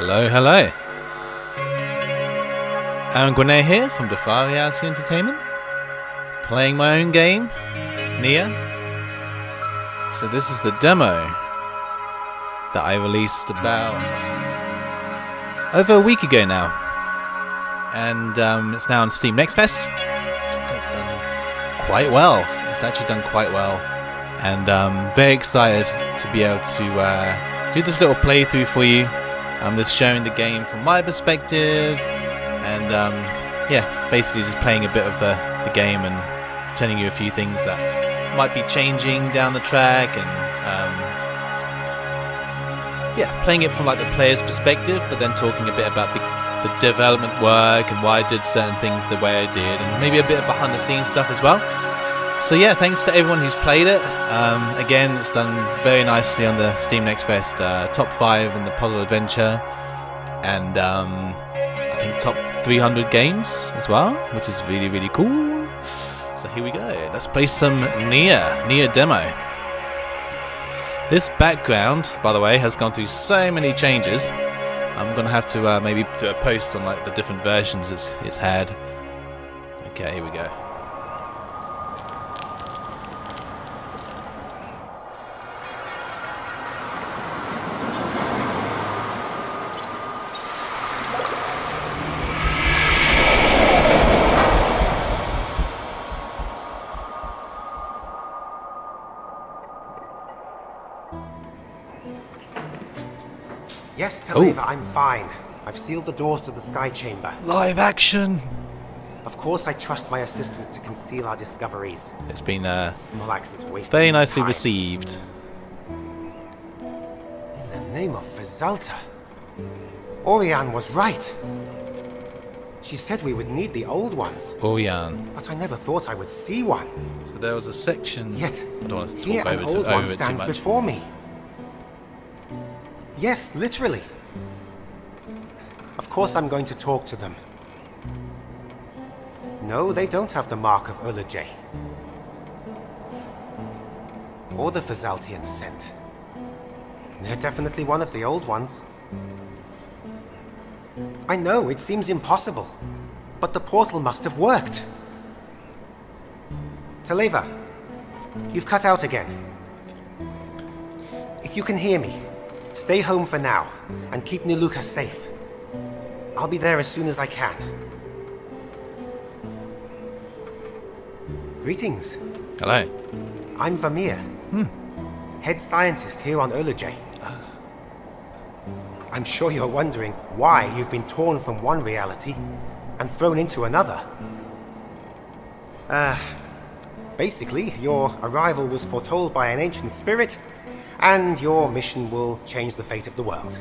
Hello, hello. Aaron Gwinnett here from Defy Reality Entertainment, playing my own game, Neyyah. So this is the demo that I released about over a week ago now, and it's now on Steam Next Fest. It's done quite well. It's actually done quite well, and very excited to be able to do this little playthrough for you. I'm just showing the game from my perspective, and yeah, basically just playing a bit of the game and telling you a few things that might be changing down the track, and yeah, playing it from like the player's perspective, but then talking a bit about the development work and why I did certain things the way I did, and maybe a bit of behind the scenes stuff as well. So yeah, thanks to everyone who's played it. Again, it's done very nicely on the Steam Next Fest, top 5 in the puzzle adventure, and I think top 300 games as well, which is really, really cool. So here we go. Let's play some Neyyah demo. This background, by the way, has gone through so many changes. I'm gonna have to maybe do a post on like the different versions it's had. Okay, here we go. Yes, Neyyah, I'm fine. I've sealed the doors to the sky chamber. Live action! Of course I trust my assistants to conceal our discoveries. It's been wasting very nicely time. received. In the name of Fazalta, Oriane was right. She said we would need the old ones. Oriane. But I never thought I would see one. So there was a section... Yet, I don't want to here talk an over old one it too stands much. before me. Yes, literally. Of course I'm going to talk to them. No, they don't have the mark of releae. Or the Fazaltian scent. They're definitely one of the old ones. I know, it seems impossible. But the portal must have worked. Neyyah, you've cut out again. If you can hear me, stay home for now, and keep Niluka safe. I'll be there as soon as I can. Greetings. Hello. I'm Vermeer, head scientist here on releae. I'm sure you're wondering why you've been torn from one reality and thrown into another. Basically, your arrival was foretold by an ancient spirit, and your mission will change the fate of the world.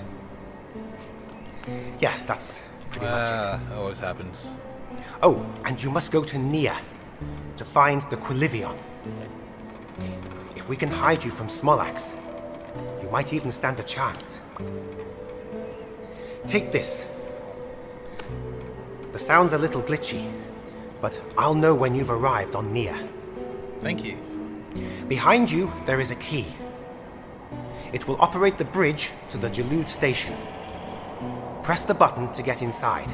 Yeah, that's pretty much it. Always happens. Oh, and you must go to Neyyah to find the Quilivion. If we can hide you from Smolax, you might even stand a chance. Take this. The sound's a little glitchy, but I'll know when you've arrived on Neyyah. Thank you. Behind you, there is a key. It will operate the bridge to the Jalud station. Press the button to get inside.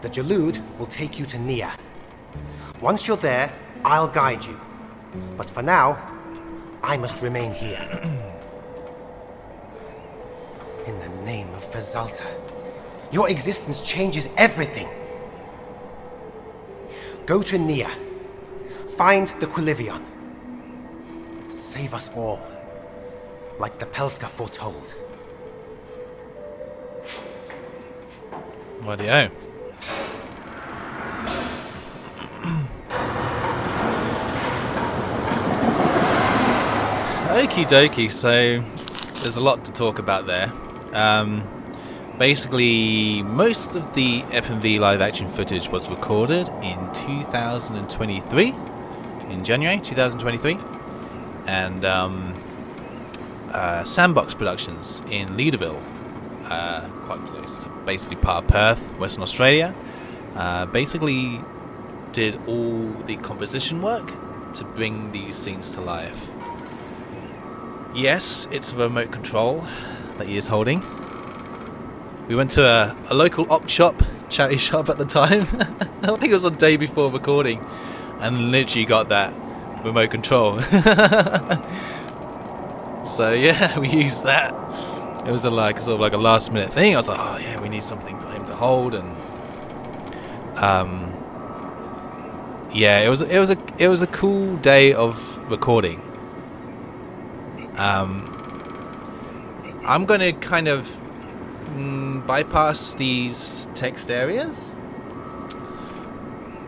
The Jalud will take you to Neyyah. Once you're there, I'll guide you. But for now, I must remain here. In the name of Fazalta, your existence changes everything. Go to Neyyah. Find the Quilivion. Save us all. Like the Pelska foretold. Rightio. Okie dokie, so there's a lot to talk about there. Basically, most of the FMV live action footage was recorded in 2023, in January 2023, and Sandbox Productions in Leaderville, quite close to basically part of Perth, Western Australia, basically did all the composition work to bring these scenes to life. Yes, it's a remote control that he is holding, We went to a local op shop, charity shop at the time. I think it was on the day before recording, and literally got that remote control. So yeah, we used that. It was like sort of like a last minute thing. I was like, oh yeah, we need something for him to hold, and yeah, it was a cool day of recording. I'm gonna kind of bypass these text areas.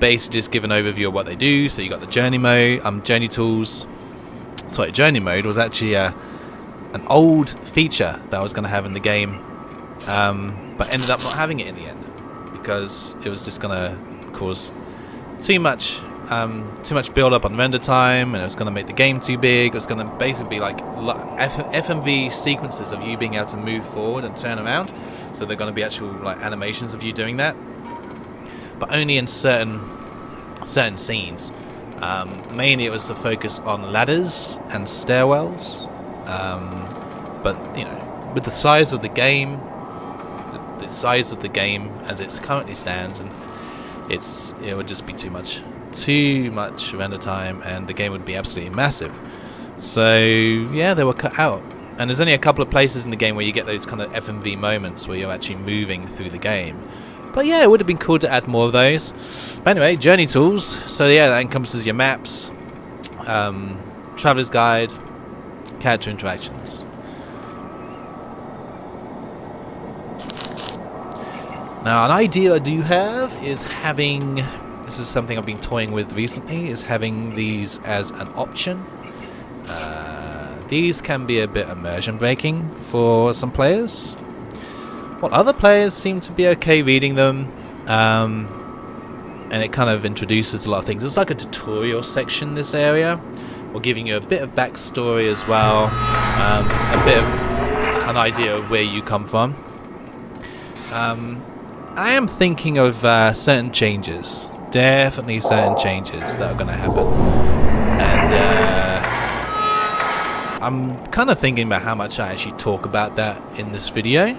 Basically, just give an overview of what they do. So you got the journey mode, journey tools. Sorry, journey mode was actually an old feature that I was gonna have in the game, but ended up not having it in the end because it was just gonna cause too much build up on render time, and it was going to make the game too big. It was going to basically be like FMV sequences of you being able to move forward and turn around. So they're going to be actual like animations of you doing that, but only in certain scenes. Mainly it was to focus on ladders and stairwells. But you know, with the size of the game, the size of the game as it currently stands, and it would just be too much render time, and the game would be absolutely massive. So yeah, they were cut out, and there's only a couple of places in the game where you get those kind of FMV moments where you're actually moving through the game. But yeah, it would have been cool to add more of those. But anyway, journey tools. So yeah, that encompasses your maps, traveler's guide, character interactions. Now, an idea I do have is having, this is something I've been toying with recently, is having these as an option. These can be a bit immersion breaking for some players, while other players seem to be okay reading them, and it kind of introduces a lot of things. It's like a tutorial section, this area, or giving you a bit of backstory as well, a bit of an idea of where you come from. I am thinking of certain changes, definitely certain changes that are going to happen, and I'm kind of thinking about how much I actually talk about that in this video.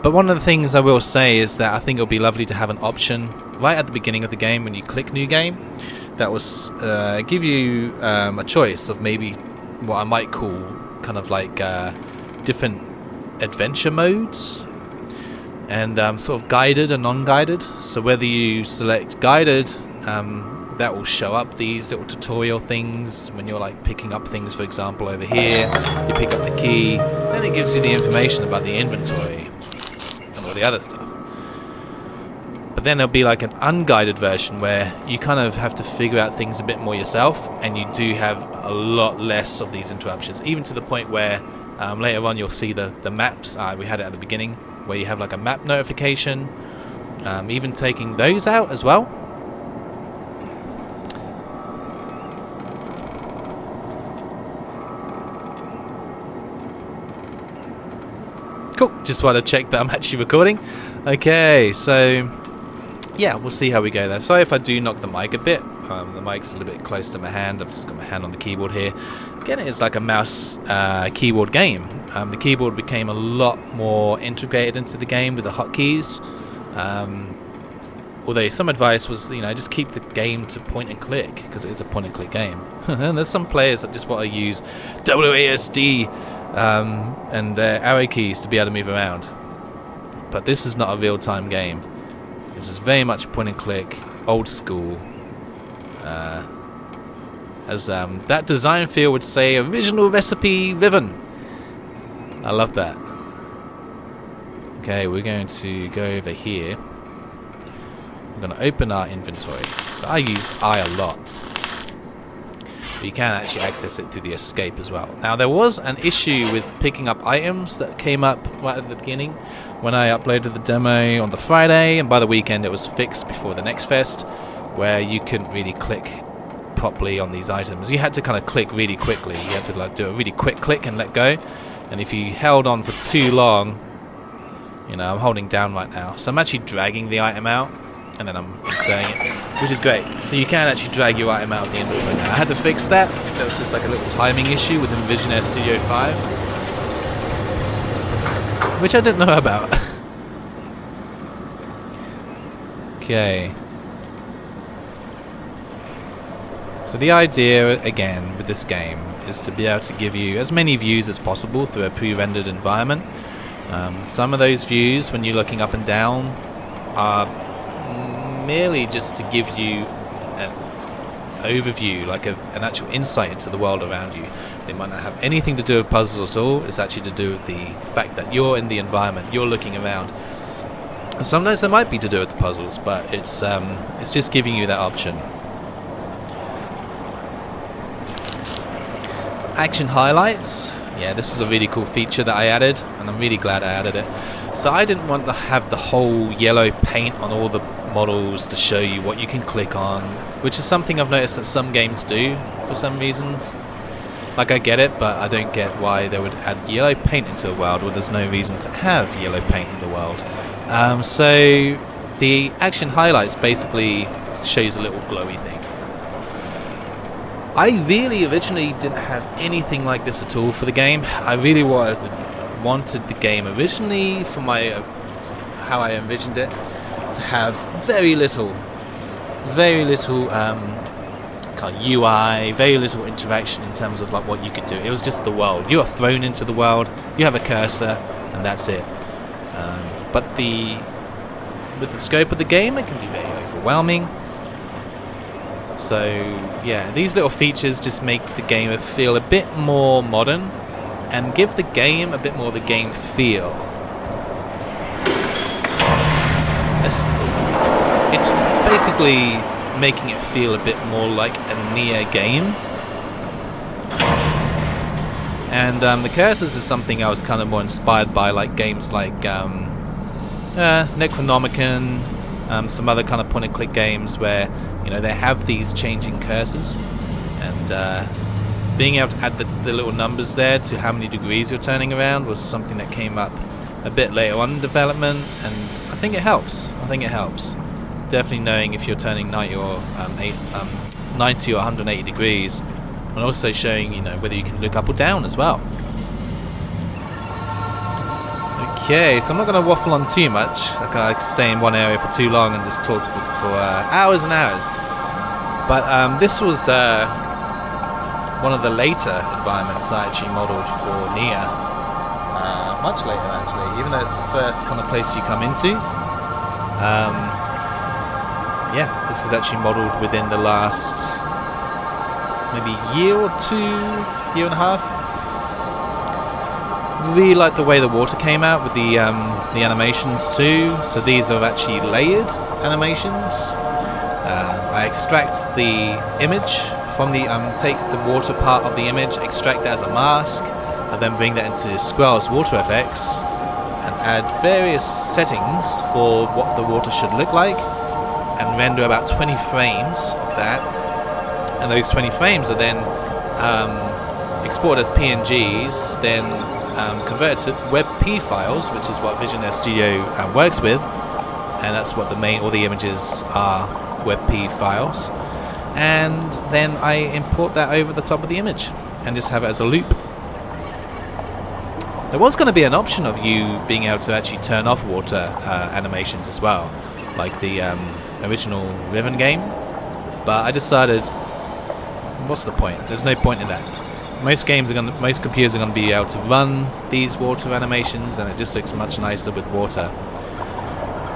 But one of the things I will say is that I think it'll be lovely to have an option right at the beginning of the game when you click new game that will give you a choice of maybe what I might call kind of like different adventure modes, and sort of guided and non-guided. So whether you select guided, that will show up these little tutorial things when you're like picking up things. For example, over here you pick up the key, then it gives you the information about the inventory and all the other stuff. But then there'll be like an unguided version where you kind of have to figure out things a bit more yourself, and you do have a lot less of these interruptions, even to the point where later on you'll see the maps. We had it at the beginning where you have like a map notification, even taking those out as well. Cool, just want to check that I'm actually recording. Okay, so yeah, we'll see how we go there. Sorry if I do knock the mic a bit. The mic's a little bit close to my hand. I've just got my hand on the keyboard here. Again, it's like a mouse keyboard game. The keyboard became a lot more integrated into the game with the hotkeys. Although some advice was, you know, just keep the game to point and click, because it's a point and click game. And there's some players that just want to use WASD and their arrow keys to be able to move around. But this is not a real-time game. This is very much point and click, old school. As that design field would say, original recipe Riven. I love that. Okay, we're going to go over here. We're going to open our inventory. So I use I a lot. But you can actually access it through the escape as well. Now, there was an issue with picking up items that came up right at the beginning when I uploaded the demo on the Friday, and by the weekend it was fixed before the next fest, where you couldn't really click properly on these items. You had to kind of click really quickly. You had to like do a really quick click and let go. And if you held on for too long, you know, I'm holding down right now, so I'm actually dragging the item out, and then I'm inserting it, which is great. So you can actually drag your item out of the inventory now. I had to fix that. That was just like a little timing issue with Visionaire Studio 5. which I didn't know about. Okay. So the idea, again, with this game is to be able to give you as many views as possible through a pre-rendered environment. Some of those views, when you're looking up and down, are merely just to give you an overview, like an actual insight into the world around you. They might not have anything to do with puzzles at all. It's actually to do with the fact that you're in the environment, you're looking around. And sometimes they might be to do with the puzzles, but it's just giving you that option. Action highlights. Yeah, this was a really cool feature that I added, and I'm really glad I added it. So I didn't want to have the whole yellow paint on all the models to show you what you can click on, which is something I've noticed that some games do for some reason. Like, I get it, but I don't get why they would add yellow paint into a world where there's no reason to have yellow paint in the world. So the action highlights basically shows a little glowy thing. I really originally didn't have anything like this at all for the game. I really wanted the game originally, for my how I envisioned it, to have very little kind of UI, very little interaction in terms of like what you could do. It was just the world. You are thrown into the world. You have a cursor, and that's it. But with the scope of the game, it can be very overwhelming. So yeah, these little features just make the game feel a bit more modern and give the game a bit more of the game feel. It's basically making it feel a bit more like a Neyyah game. And the cursors is something I was kind of more inspired by, like games like Necronomicon, some other kind of point-and-click games where, you know, they have these changing cursors, and being able to add the little numbers there to how many degrees you're turning around was something that came up a bit later on in development, and I think it helps. Definitely knowing if you're turning 90 or 180 degrees, and also showing, you know, whether you can look up or down as well. Okay, so I'm not going to waffle on too much. I can stay in one area for too long and just talk for hours and hours. But this was one of the later environments I actually modelled for Neyyah. Much later, actually, even though it's the first kind of place you come into. Yeah, this was actually modelled within the last maybe year or two, year and a half. Really like the way the water came out with the animations too. So these are actually layered animations. I extract the image from the take the water part of the image, extract that as a mask, and then bring that into Squirrel's water effects and add various settings for what the water should look like, and render about 20 frames of that. And those 20 frames are then exported as PNGs, then converted to WebP files, which is what Vision Studio works with, and that's what all the images are, WebP files. And then I import that over the top of the image and just have it as a loop. There was going to be an option of you being able to actually turn off water animations as well, like the original Riven game, but I decided, what's the point? There's no point in that. Most computers are going to be able to run these water animations, and it just looks much nicer with water.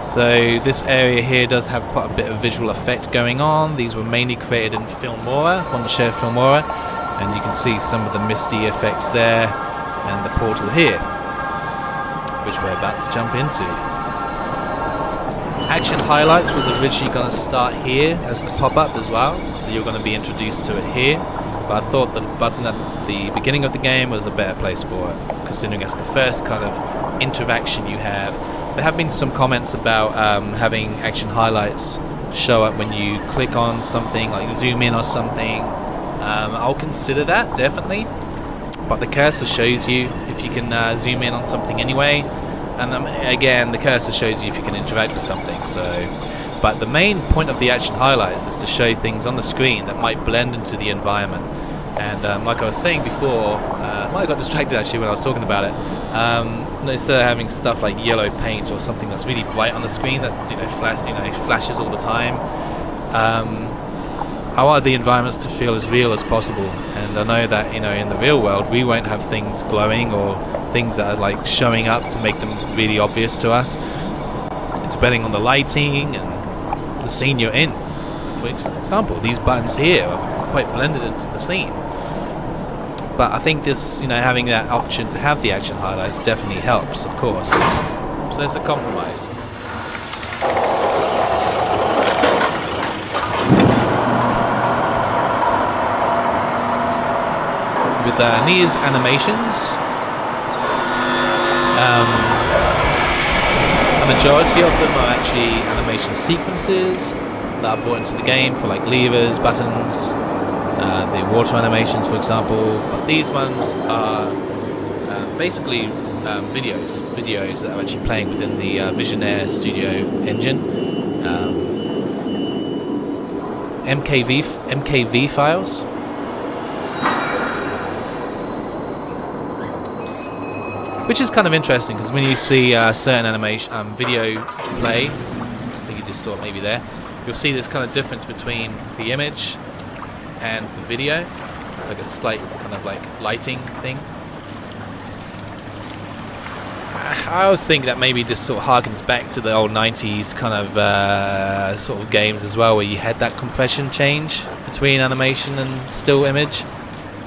So this area here does have quite a bit of visual effect going on. These were mainly created in Filmora, Wondershare Filmora, and you can see some of the misty effects there, and the portal here, which we're about to jump into. Action highlights was originally going to start here as the pop-up as well, so you're going to be introduced to it here. But I thought the button at the beginning of the game was a better place for it, considering it's the first kind of interaction you have. There have been some comments about having action highlights show up when you click on something, like zoom in or something. I'll consider that, definitely. But the cursor shows you if you can zoom in on something anyway. And again, the cursor shows you if you can interact with something. But the main point of the action highlights is to show things on the screen that might blend into the environment. And like I was saying before, I might have got distracted actually when I was talking about it. Instead of having stuff like yellow paint or something that's really bright on the screen that flashes all the time, I want the environments to feel as real as possible. And I know that in the real world we won't have things glowing or things that are like showing up to make them really obvious to us. It's depending on the lighting and the scene you're in. For example, these buttons here are quite blended into the scene. But I think this, having that option to have the action highlights definitely helps, of course. So it's a compromise. With Neyyah's animations, a majority of them are actually animation sequences that are brought into the game for like levers, buttons, the water animations, for example. But these ones are basically videos that are actually playing within the Visionaire Studio engine. MKV files. Which is kind of interesting because when you see certain animation video play, I think you just saw it maybe there, you'll see this kind of difference between the image and the video. It's like a slight kind of like lighting thing. I always think that maybe this sort of harkens back to the old 90s kind of sort of games as well, where you had that compression change between animation and still image,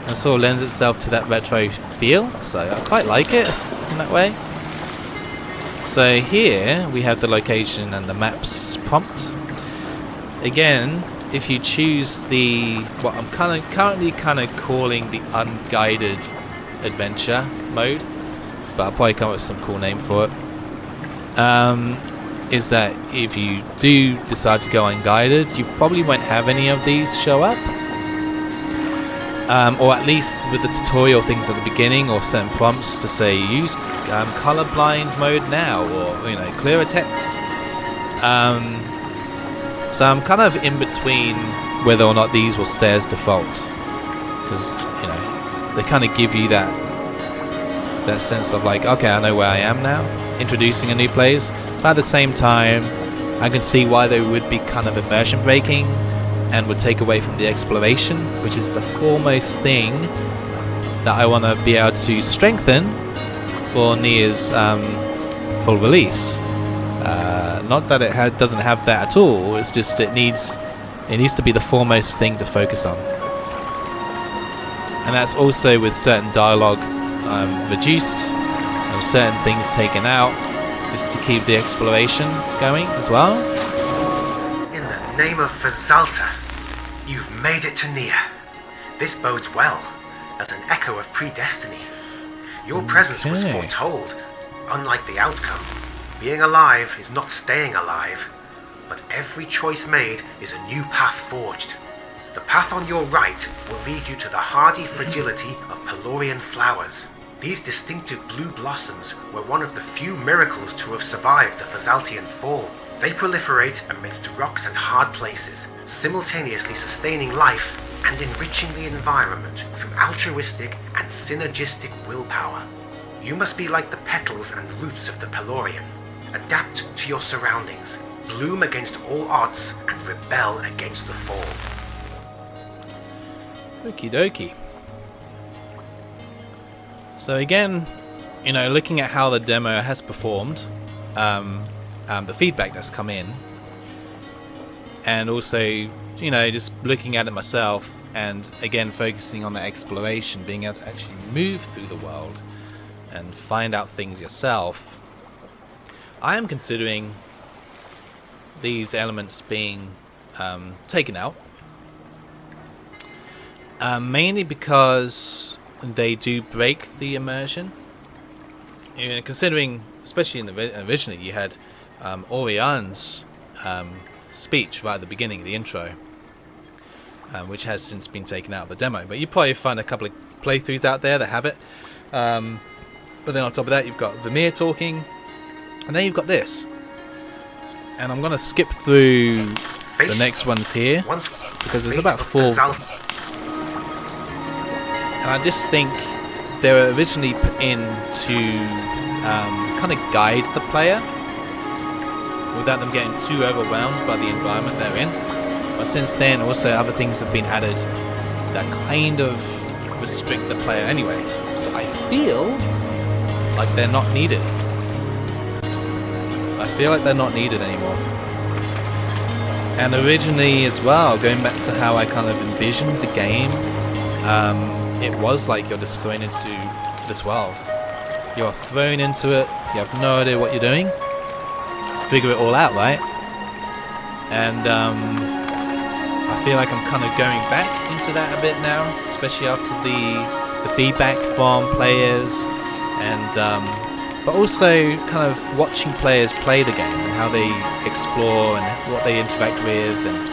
and sort of lends itself to that retro feel. So I quite like it in that way. So here we have the location and the maps prompt. Again, if you choose what I'm currently calling the unguided adventure mode, but I'll probably come up with some cool name for it, is that if you do decide to go unguided, you probably won't have any of these show up. Or at least with the tutorial things at the beginning, or certain prompts to say use colorblind mode now, or clearer text. So I'm kind of in between whether or not these will stay as default, because they kind of give you that sense of like, okay, I know where I am now, introducing a new place. But at the same time, I can see why they would be kind of immersion breaking and would take away from the exploration, which is the foremost thing that I want to be able to strengthen for Neyyah's full release. Not that it doesn't have that at all. It's just it needs to be the foremost thing to focus on, and that's also with certain dialogue reduced and certain things taken out, just to keep the exploration going as well. In the name of Fazalta, you've made it to Neyyah. This bodes well, as an echo of predestiny. Your presence was foretold, unlike the outcome. Being alive is not staying alive, but every choice made is a new path forged. The path on your right will lead you to the hardy fragility of Pelorian flowers. These distinctive blue blossoms were one of the few miracles to have survived the Fazaltian fall. They proliferate amidst rocks and hard places, simultaneously sustaining life and enriching the environment through altruistic and synergistic willpower. You must be like the petals and roots of the Pelorian. Adapt to your surroundings, bloom against all odds, and rebel against the fall. Okie dokie. So again, looking at how the demo has performed, the feedback that's come in, and also, just looking at it myself, and again focusing on the exploration, being able to actually move through the world and find out things yourself, I am considering these elements being taken out, mainly because they do break the immersion. Considering, especially originally, you had Orian's speech right at the beginning of the intro, which has since been taken out of the demo. But you probably find a couple of playthroughs out there that have it. But then on top of that, you've got Vermeer talking, and then you've got this. And I'm going to skip through the next ones here, because there's about 4. And I just think they were originally put in to kind of guide the player without them getting too overwhelmed by the environment they're in. But since then, also other things have been added that kind of restrict the player anyway. So I feel like they're not needed. I feel like they're not needed anymore. And originally as well, going back to how I kind of envisioned the game, it was like you're just thrown into this world. You're thrown into it, you have no idea what you're doing. Figure it all out, right? And I feel like I'm kind of going back into that a bit now, especially after the feedback from players, and but also kind of watching players play the game and how they explore and what they interact with and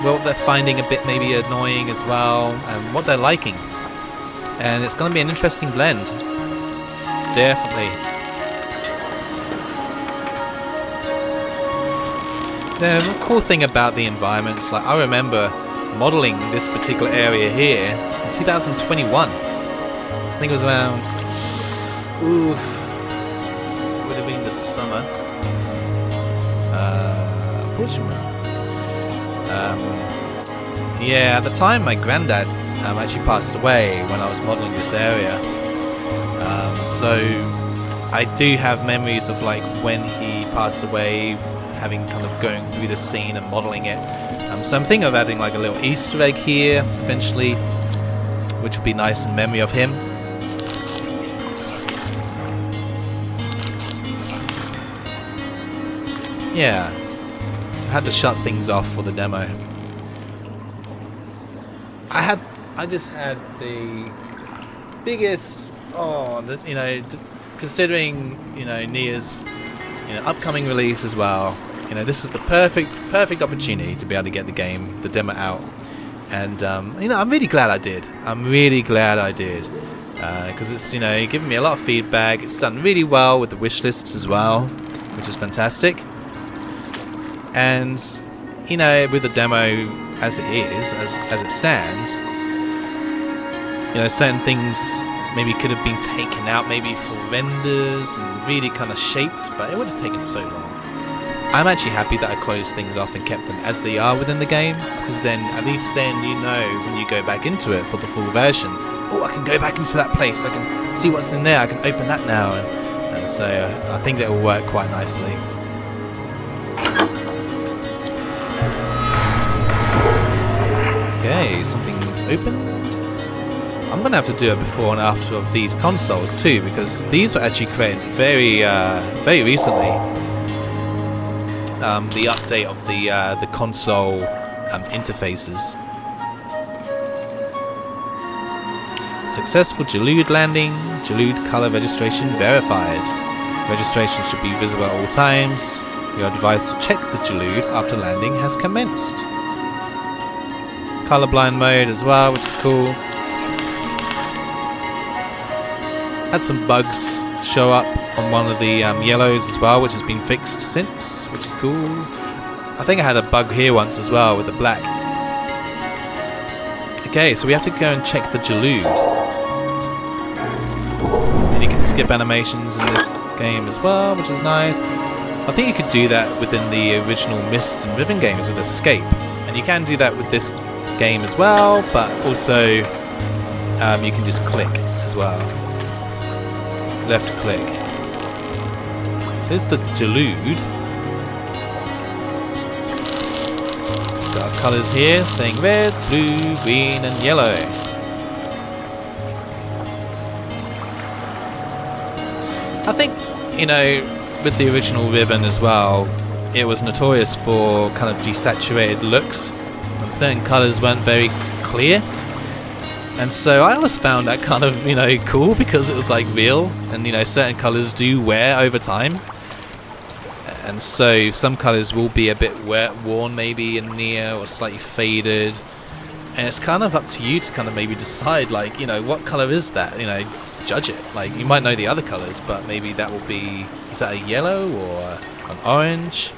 what they're finding a bit maybe annoying as well and what they're liking. And it's going to be an interesting blend. Definitely. The cool thing about the environments, like I remember modeling this particular area here in 2021. I think it was around, would have been the summer. Unfortunately. Yeah, at the time my granddad actually passed away when I was modeling this area. So I do have memories of like when he passed away, having kind of going through the scene and modeling it. So I'm thinking of adding like a little Easter egg here eventually, which would be nice in memory of him. Yeah, I had to shut things off for the demo. I just had the biggest, considering, Neyyah's, upcoming release as well. This is the perfect opportunity to be able to get the demo out. And, I'm really glad I did. Because it's, giving me a lot of feedback. It's done really well with the wish lists as well, which is fantastic. And, with the demo as it is, as it stands, certain things maybe could have been taken out maybe for renders and really kind of shaped, but it would have taken so long. I'm actually happy that I closed things off and kept them as they are within the game, because then at least then when you go back into it for the full version, I can go back into that place, I can see what's in there, I can open that now, and so I think that will work quite nicely. Okay, something's opened. I'm going to have to do a before and after of these consoles too, because these were actually created very recently. The update of the console interfaces. Successful Jalude landing. Jalude color registration verified. Registration should be visible at all times. You are advised to check the Jalude after landing has commenced. Colorblind mode as well, which is cool. Had some bugs show up on one of the yellows as well, which has been fixed since, which is cool. I think I had a bug here once as well with the black. Okay, so we have to go and check the Jalude. And you can skip animations in this game as well, which is nice. I think you could do that within the original Myst and Riven games with escape. And you can do that with this game as well, but also you can just click as well. Left click. So here's the Jalude. Got our colours here saying red, blue, green and yellow. I think, with the original Riven as well, it was notorious for kind of desaturated looks, and certain colours weren't very clear. And so I always found that kind of, cool, because it was like real, and certain colours do wear over time. And so some colours will be a bit worn maybe in Neyyah, or slightly faded. And it's kind of up to you to kind of maybe decide, like, what colour is that? Judge it. Like, you might know the other colours, but maybe that will be, is that a yellow or an orange?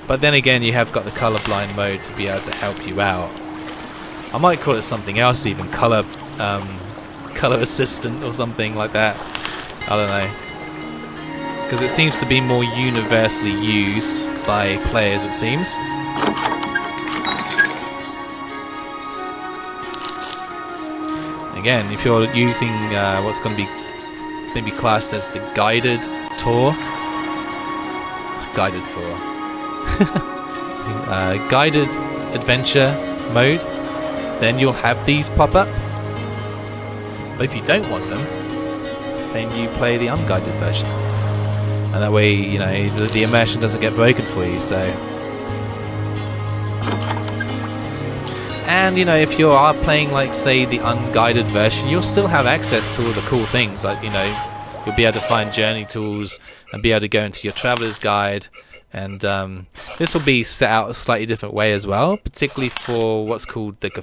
But then again, you have got the colorblind mode to be able to help you out. I might call it something else even, color color assistant or something like that. I don't know, because it seems to be more universally used by players, it seems. Again, if you're using what's going to be maybe classed as the guided tour, guided adventure mode, then you'll have these pop up. But if you don't want them, then you play the unguided version, and that way, you know, the immersion doesn't get broken for you. So, and you know, if you are playing, like, say, the unguided version, you'll still have access to all the cool things, like, you know, you'll be able to find journey tools and be able to go into your traveler's guide, and this will be set out a slightly different way as well, particularly for what's called the the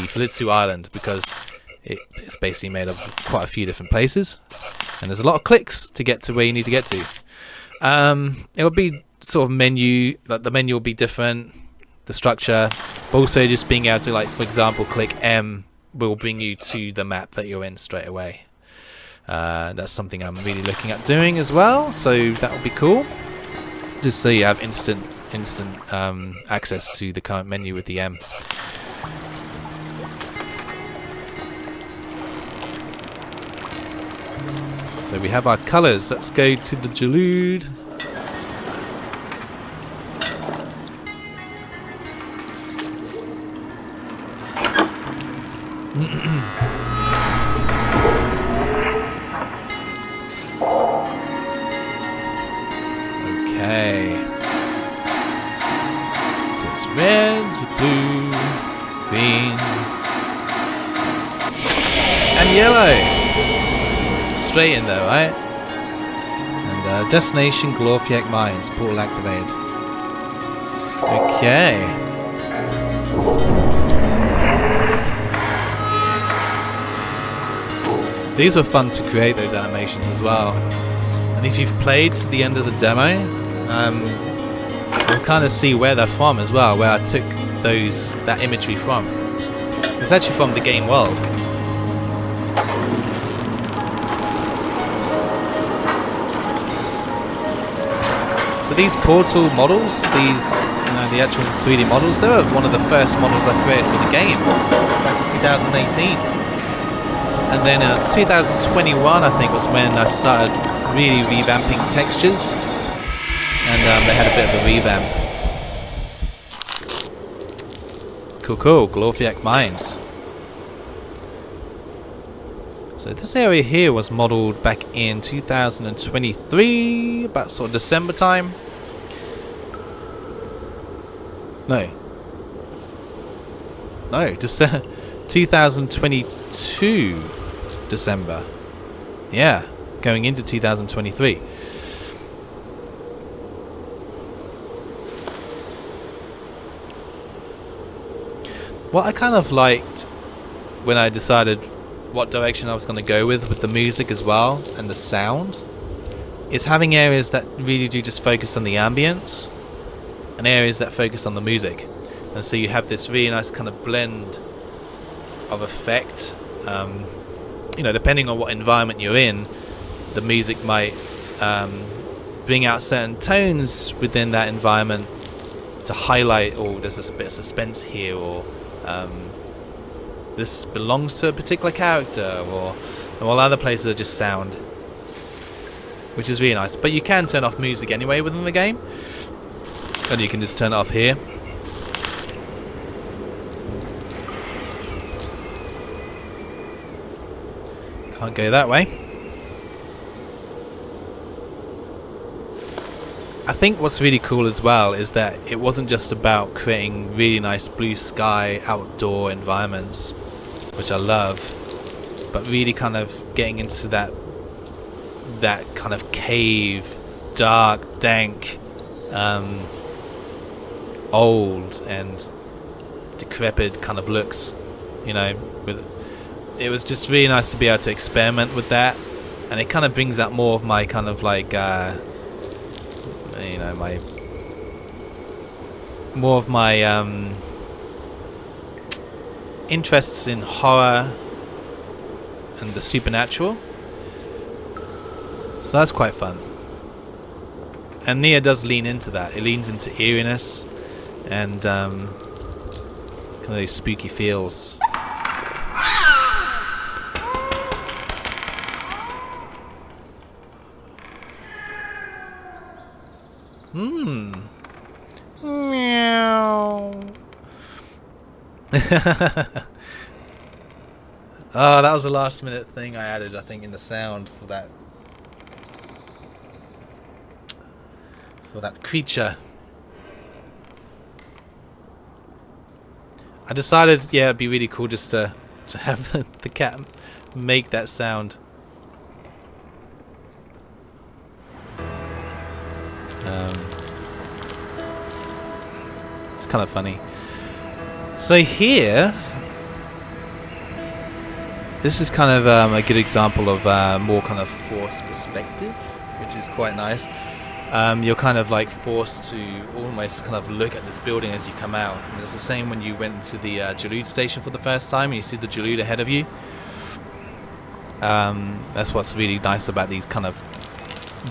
Falitsu Island, because it's basically made of quite a few different places, and there's a lot of clicks to get to where you need to get to. It will be sort of menu, like the menu will be different, the structure, but also just being able to, like, for example, click M will bring you to the map that you're in straight away. That's something I'm really looking at doing as well, so that will be cool, just so you have instant access to the current menu with the M. So we have our colours. Let's go to the Jalude. Okay. So it's red, blue, green, and yellow. Straight in there, right? And destination Glorfiak Mines, portal activated. Okay. These were fun to create, those animations as well. And if you've played to the end of the demo, you'll kind of see where they're from as well, where I took that imagery from. It's actually from the game world. So these portal models, the actual 3D models, they were one of the first models I created for the game back in 2018. And then 2021, I think, was when I started really revamping textures, and they had a bit of a revamp. Cool, Glorfiak Mines. So this area here was modelled back in 2023, about sort of December time. No, December 2022 December. Yeah, going into 2023. What I kind of liked when I decided what direction I was going to go with the music as well and the sound is having areas that really do just focus on the ambience and areas that focus on the music, and so you have this really nice kind of blend of effect. You know, depending on what environment you're in, the music might bring out certain tones within that environment to highlight, oh, there's a bit of suspense here, or this belongs to a particular character, or while other places are just sound, which is really nice. But you can turn off music anyway within the game, and you can just turn it off here. Can't go that way. I think what's really cool as well is that it wasn't just about creating really nice blue sky outdoor environments, which I love, but really kind of getting into that kind of cave, dark, dank, old and decrepit kind of looks, you know. It was just really nice to be able to experiment with that, and it kind of brings out more of my kind of like you know, more of my interests in horror and the supernatural. So that's quite fun. And Neyyah does lean into that. It leans into eeriness and kind of those spooky feels. Meow. Oh, that was the last minute thing I added, I think, in the sound for that creature. I decided, yeah, it'd be really cool just to have the cat make that sound. It's kind of funny. So here, this is kind of a good example of more kind of forced perspective, which is quite nice. You're kind of like forced to almost kind of look at this building as you come out. And it's the same when you went to the Jalud station for the first time and you see the Jalud ahead of you. That's what's really nice about these kind of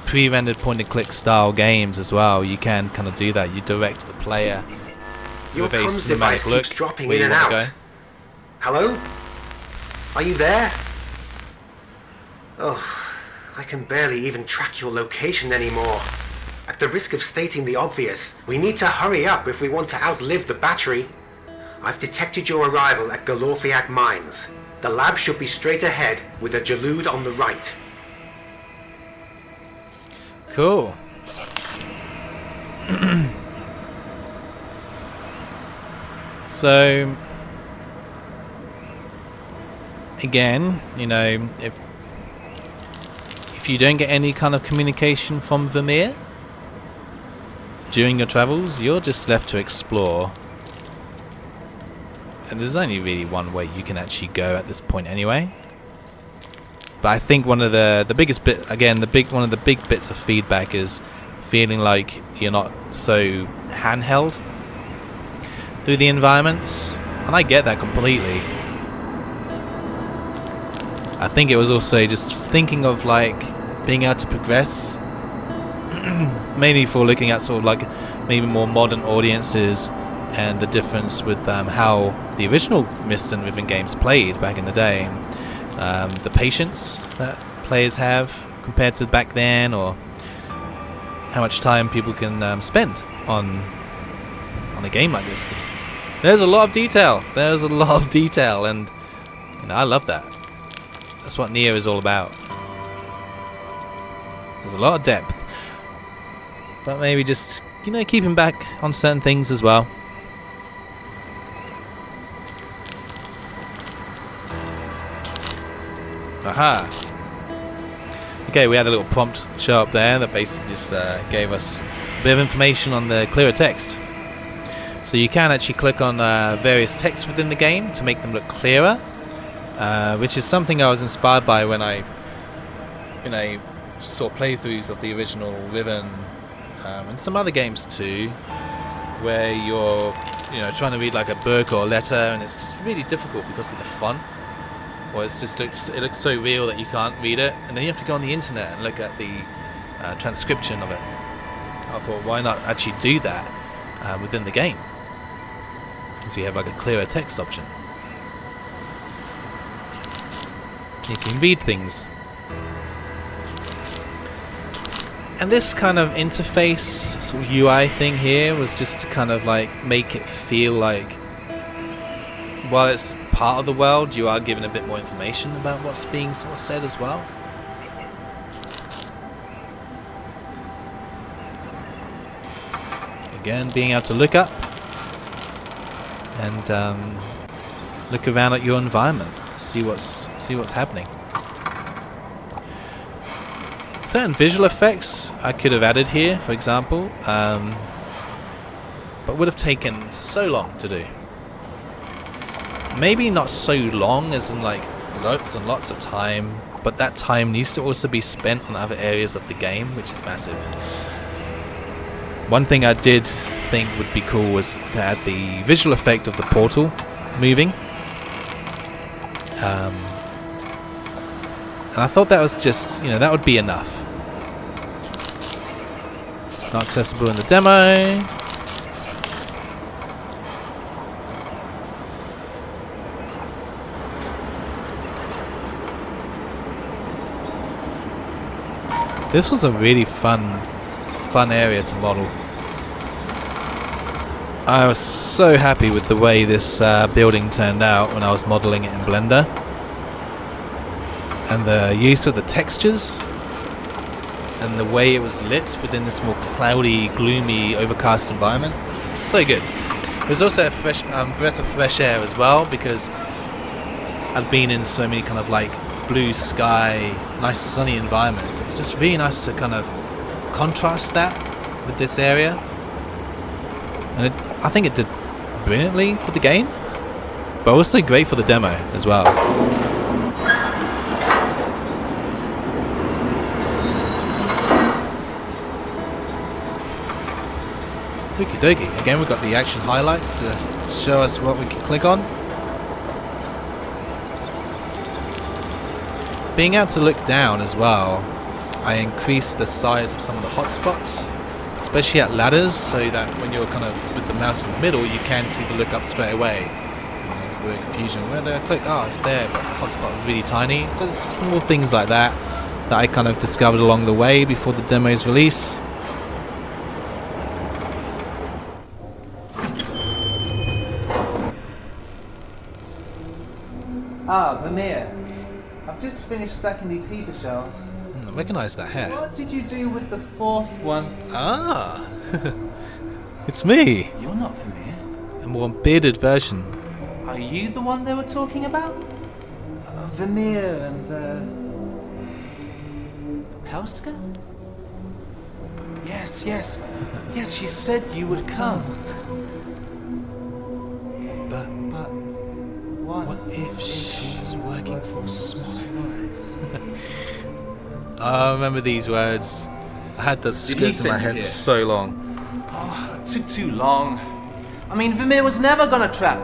pre-rendered point-and-click style games as well. You can kind of do that. You direct the player with a very cinematic look dropping where in you and want out. to go. Hello? Are you there? Oh, I can barely even track your location anymore. At the risk of stating the obvious, we need to hurry up if we want to outlive the battery. I've detected your arrival at Galorfiak Mines. The lab should be straight ahead with a Jalud on the right. Cool. So again, you know, if you don't get any kind of communication from Vermeer during your travels, you're just left to explore. And there's only really one way you can actually go at this point anyway. But I think one of the biggest bit, again, one of the big bits of feedback is feeling like you're not so handheld through the environments, and I get that completely. I think it was also just thinking of like being able to progress, mainly for looking at sort of like maybe more modern audiences and the difference with how the original Myst and Riven games played back in the day. The patience that players have compared to back then, or how much time people can spend on a game like this. 'Cause there's a lot of detail. There's a lot of detail, and you know, I love that. That's what Neyyah is all about. There's a lot of depth, but maybe just, you know, keeping back on certain things as well. Aha. Okay, we had a little prompt show up there that basically just gave us a bit of information on the clearer text. So you can actually click on various texts within the game to make them look clearer, which is something I was inspired by when I, you know, saw playthroughs of the original Riven and some other games too, where you're, you know, trying to read like a book or a letter, and it's just really difficult because of the font. Or it looks so real that you can't read it, and then you have to go on the internet and look at the transcription of it. I thought, why not actually do that within the game? So you have like a clearer text option. You can read things. And this kind of interface sort of UI thing here was just to kind of like make it feel like, while it's part of the world, you are given a bit more information about what's being sort of said as well. Again, being able to look up and look around at your environment, see what's happening. Certain visual effects I could have added here, for example, but would have taken so long to do. Maybe not so long as in like lots and lots of time, but that time needs to also be spent on other areas of the game, which is massive. One thing I did think would be cool was to add the visual effect of the portal moving. And I thought that was just, you know, that would be enough. It's not accessible in the demo. This was a really fun area to model. I was so happy with the way this building turned out when I was modeling it in Blender. And the use of the textures and the way it was lit within this more cloudy, gloomy, overcast environment. So good. It was also a fresh breath of fresh air as well, because I'd been in so many kind of like blue sky, nice sunny environments. It was just really nice to kind of contrast that with this area. And I think it did brilliantly for the game, but also great for the demo as well. Okie dokie. Again, we've got the action highlights to show us what we can click on. Being able to look down as well, I increased the size of some of the hotspots, especially at ladders, so that when you're kind of with the mouse in the middle, you can see the look up straight away. There's a bit of confusion. Where did I click? Oh, it's there, but the hotspot was really tiny. So there's small things like that that I kind of discovered along the way before the demo's release. Ah, Vermeer. I've just finished stacking these heater shells. I recognise that hair. What did you do with the fourth one? Ah! It's me! You're not Vermeer. A more bearded version. Are you the one they were talking about? Vermeer and the Pelska? Yes, yes. Yes, she said you would come. But What if she's working for Smart? I remember these words. I had the script in my head for so long. Oh, it took too long. I mean, Vermeer was never gonna trap.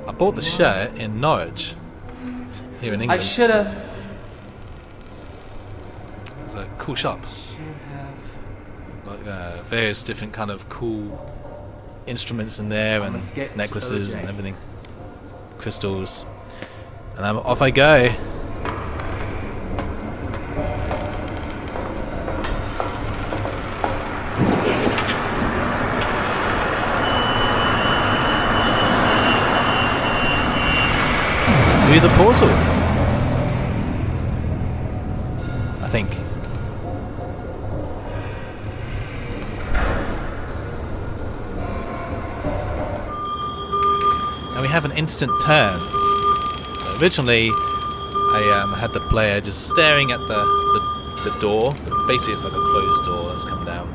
I bought the shirt in Norwich, here in England. I should have. It's a cool shop. Like various different kind of cool instruments in there, and necklaces and everything, crystals, and off I go. Through the portal, I think. And we have an instant turn. So originally, I had the player just staring at the door. Basically, it's like a closed door that's come down.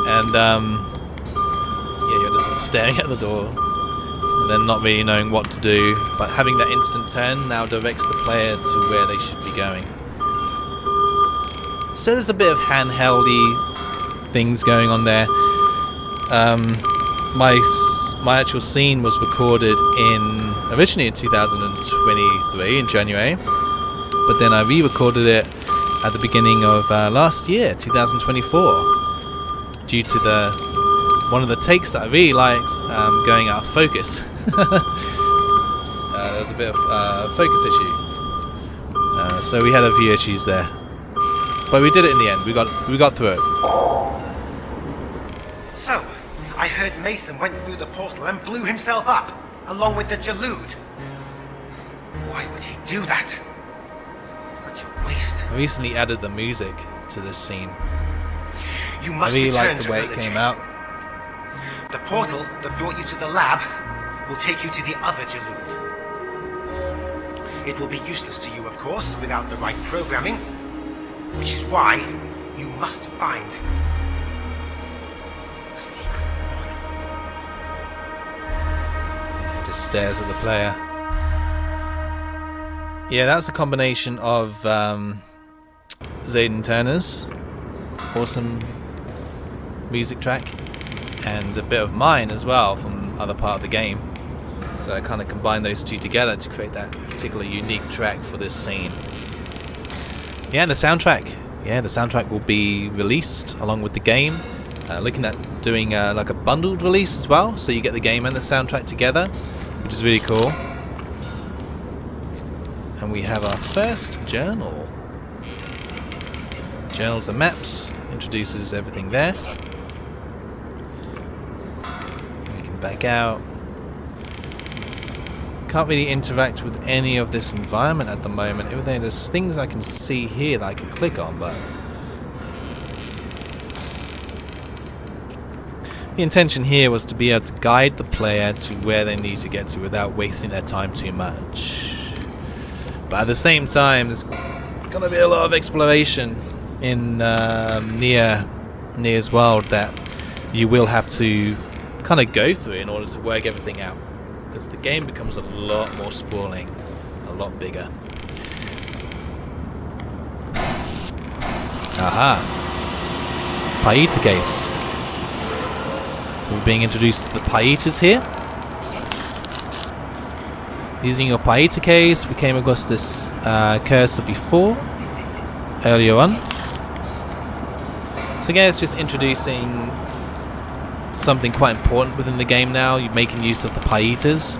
And yeah, you're just sort of staring at the door, and then not really knowing what to do. But having that instant turn now directs the player to where they should be going. So there's a bit of handheldy things going on there. My actual scene was recorded originally in 2023 in January, but then I re-recorded it at the beginning of last year, 2024, due to one of the takes that I really liked going out of focus. There was a bit of focus issue, so we had a few issues there, but we did it in the end. We got through it. So, I heard Mason went through the portal and blew himself up, along with the Jalood. Why would he do that? Such a waste. I recently added the music to this scene. You I must really return liked the to way it Village. came out. The portal that brought you to the lab will take you to the other Jalood. It will be useless to you, of course, without the right programming, which is why you must find the secret portal. Just stares at the player. Yeah, that's a combination of Zayden Turner's awesome music track and a bit of mine as well from other part of the game. So I kind of combine those two together to create that particular unique track for this scene. Yeah, and the soundtrack. Yeah, the soundtrack will be released along with the game. Looking at doing like a bundled release as well, so you get the game and the soundtrack together, which is really cool. And we have our first journal. Journals and maps. Introduces everything there. We can back out. Can't really interact with any of this environment at the moment. There's things I can see here that I can click on, but the intention here was to be able to guide the player to where they need to get to without wasting their time too much. But at the same time, there's gonna be a lot of exploration in Neyyah's world that you will have to kind of go through in order to work everything out. Because the game becomes a lot more sprawling, a lot bigger. Aha! Paita case. So we're being introduced to the Paitas here. Using your Paita case, we came across this cursor before, earlier on. So again, it's just introducing something quite important within the game now. You're making use of the Paitas.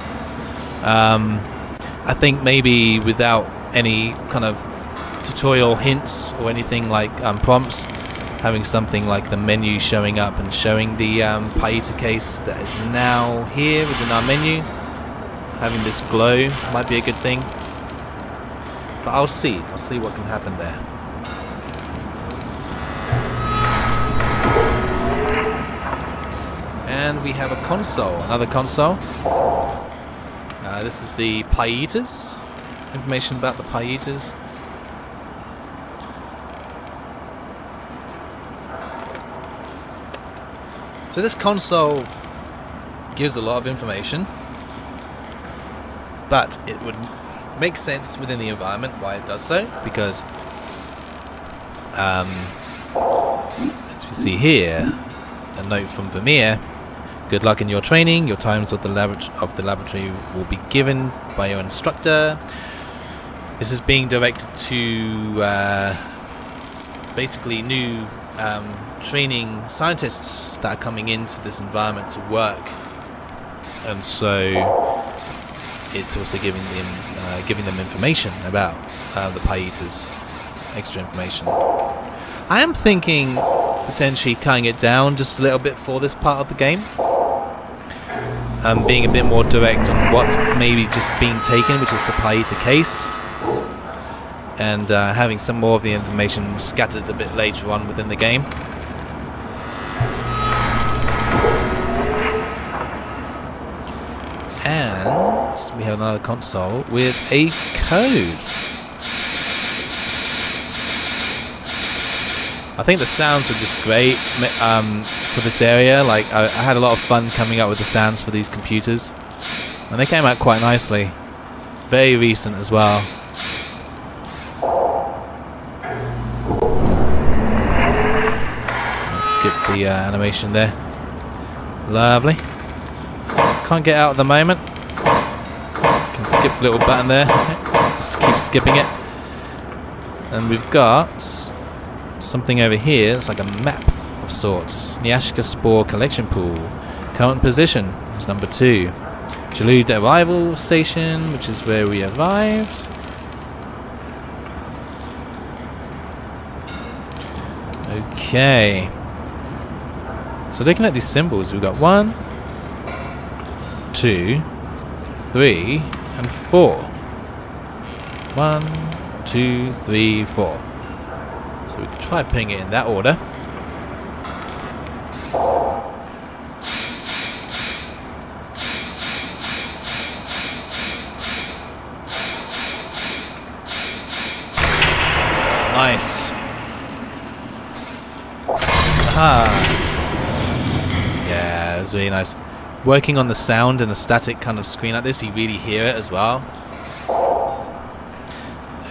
I think maybe without any kind of tutorial hints or anything like prompts, having something like the menu showing up and showing the Paita case that is now here within our menu, having this glow might be a good thing. But I'll see what can happen there. And we have a console, another console. This is the Paitas. Information about the Paitas. So this console gives a lot of information, but it would make sense within the environment why it does so, because as we see here, a note from Vermeer. Good luck in your training. Your times of the laboratory will be given by your instructor. This is being directed to basically new training scientists that are coming into this environment to work, and so it's also giving them information about the Paitas, extra information. I am thinking potentially cutting it down just a little bit for this part of the game. Being a bit more direct on what's maybe just being taken, which is the Paita case, and having some more of the information scattered a bit later on within the game. And we have another console with a code. I think the sounds are just great for this area. Like I had a lot of fun coming up with the sounds for these computers, and they came out quite nicely. Very recent as well. Let's skip the animation there. Lovely. Can't get out at the moment. Can skip the little button there. Just keep skipping it. And we've got something over here. It's like a map of sorts. Nyashka Spore Collection Pool. Current position is number 2. Jalud Arrival Station, which is where we arrived. Okay. So looking at these symbols, we've got 1, 2, 3, and 4. 1, 2, 3, 4. So we could try putting it in that order. Nice. Ah. Yeah, it was really nice. Working on the sound in a static kind of screen like this, you really hear it as well.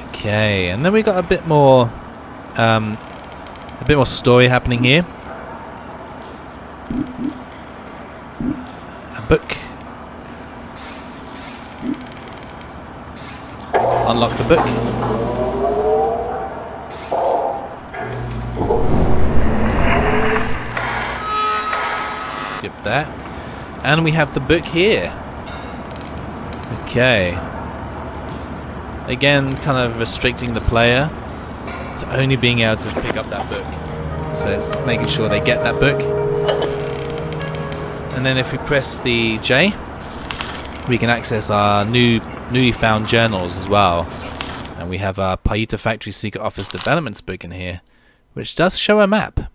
Okay, and then we got a bit more story happening here. A book. unlock the book. Skip that. And we have the book here. Okay. Again, kind of restricting the player to only being able to pick up that book. So it's making sure they get that book. And then if we press the J, we can access our newly found journals as well. And we have our Paita Factory Secret Office Developments book in here, which does show a map.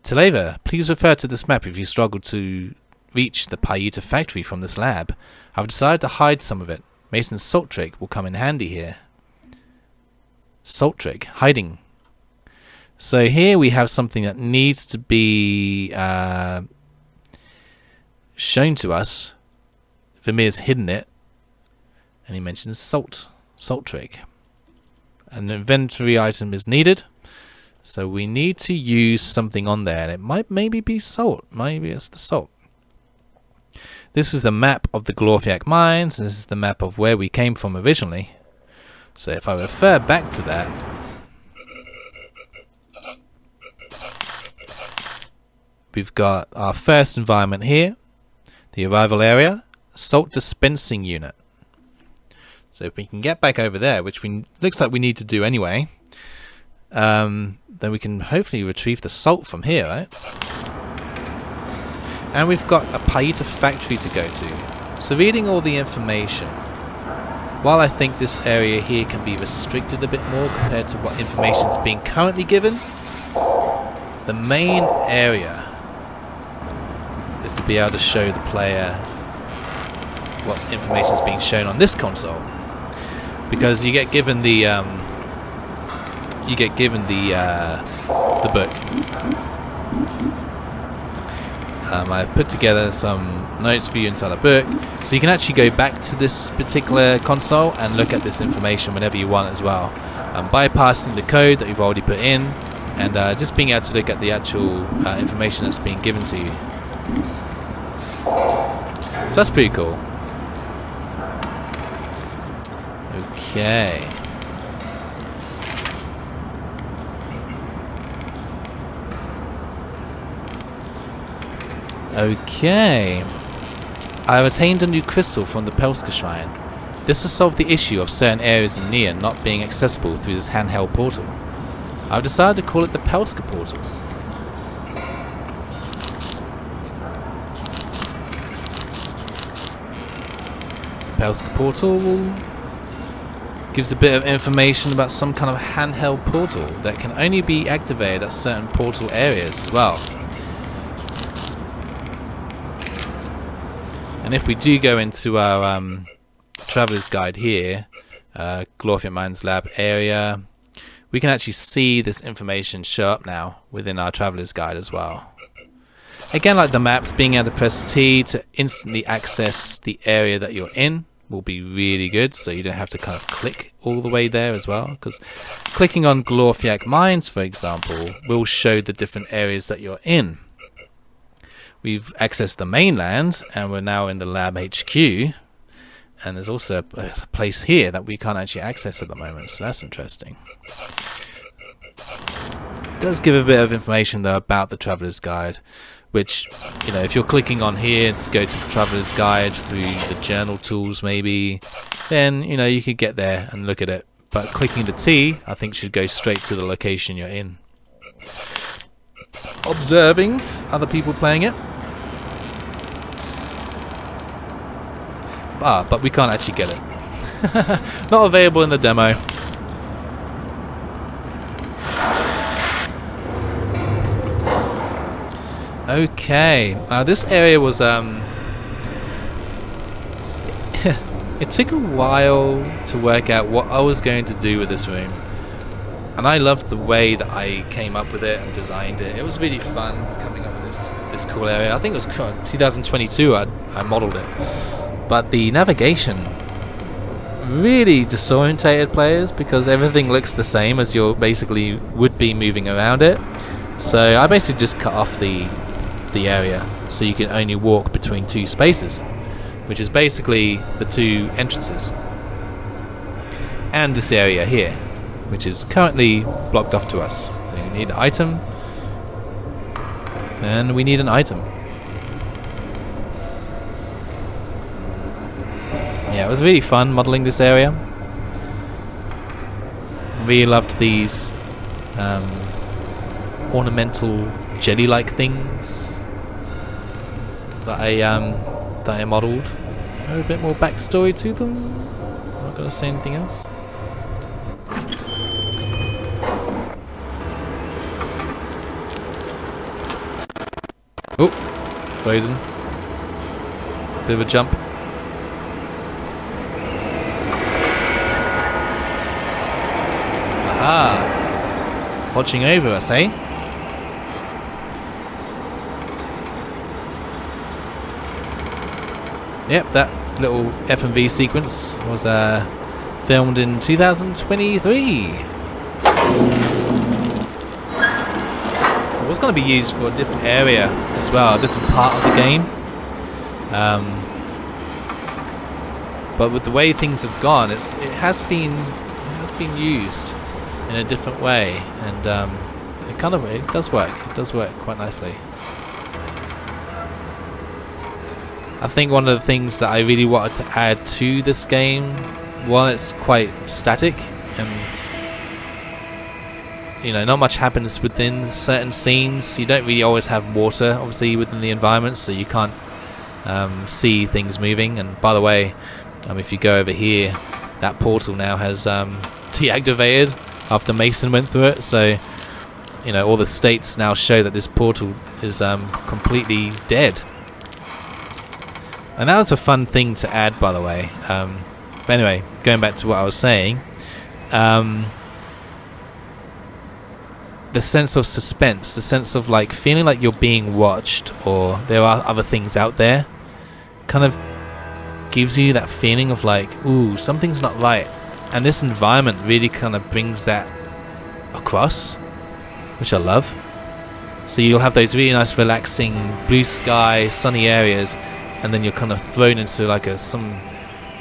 Televa, please refer to this map if you struggle to reach the Paita factory from this lab. I've decided to hide some of it. Mason's salt trick will come in handy here. Salt trick, hiding. So here we have something that needs to be shown to us. Vermeer's hidden it, and he mentions salt trick. An inventory item is needed, so we need to use something on there, and it might maybe be salt. Maybe it's the salt. This is the map of the Glorfiak mines, and this is the map of where we came from originally. So if I refer back to that, we've got our first environment here, the arrival area, salt dispensing unit. So if we can get back over there, which looks like we need to do anyway, then we can hopefully retrieve the salt from here, right? And we've got a Paita factory to go to. So reading all the information, while I think this area here can be restricted a bit more compared to what information is being currently given, the main area is to be able to show the player what information is being shown on this console, because you get given the book. I've put together some notes for you inside the book, so you can actually go back to this particular console and look at this information whenever you want as well, bypassing the code that you've already put in, and just being able to look at the actual information that's being given to you. So that's pretty cool. Okay. Okay. I've attained a new crystal from the Pelska Shrine. This has solved the issue of certain areas in Neyyah not being accessible through this handheld portal. I've decided to call it the Pelska Portal. The Pelska Portal gives a bit of information about some kind of handheld portal that can only be activated at certain portal areas as well. And if we do go into our traveler's guide here, Glorfiak Mines Lab area, we can actually see this information show up now within our traveler's guide as well. Again, like the maps, being able to press T to instantly access the area that you're in will be really good, so you don't have to kind of click all the way there as well, because clicking on Glorfiak Mines, for example, will show the different areas that you're in. We've accessed the mainland, and we're now in the lab HQ, and there's also a place here that we can't actually access at the moment, so that's interesting. It does give a bit of information though about the Traveler's Guide, which, you know, if you're clicking on here to go to the Traveler's Guide through the journal tools maybe, then, you know, you could get there and look at it. But clicking the T, I think, should go straight to the location you're in. Observing other people playing it. But we can't actually get it. Not available in the demo. Okay, this area was it took a while to work out what I was going to do with this room, and I loved the way that I came up with it and designed it. It was really fun coming up with this cool area. I think it was 2022 I modeled it, but the navigation really disorientated players because everything looks the same as you basically would be moving around it. So I basically just cut off the area so you can only walk between two spaces, which is basically the two entrances. and this area here, which is currently blocked off to us. We need an item, and we need an item. Yeah, it was really fun modeling this area. Really loved these ornamental jelly-like things that I modelled. A bit more backstory to them. I'm not going to say anything else. Oh, frozen. Bit of a jump. Aha! Watching over us, eh? Yep, that little F&V sequence was filmed in 2023. It was going to be used for a different area as well, a different part of the game. But with the way things have gone, it has been used in a different way, and it does work. It does work quite nicely. I think one of the things that I really wanted to add to this game, while it's quite static and not much happens within certain scenes. You don't really always have water, obviously, within the environment, so you can't see things moving. And by the way, if you go over here, that portal now has deactivated after Mason went through it. So, all the states now show that this portal is completely dead. And that was a fun thing to add, by the way. But anyway, going back to what I was saying, the sense of suspense, the sense of like feeling like you're being watched or there are other things out there, kind of gives you that feeling of like, ooh, something's not right. And this environment really kind of brings that across, which I love. So you'll have those really nice relaxing blue sky, sunny areas, and then you're kind of thrown into like some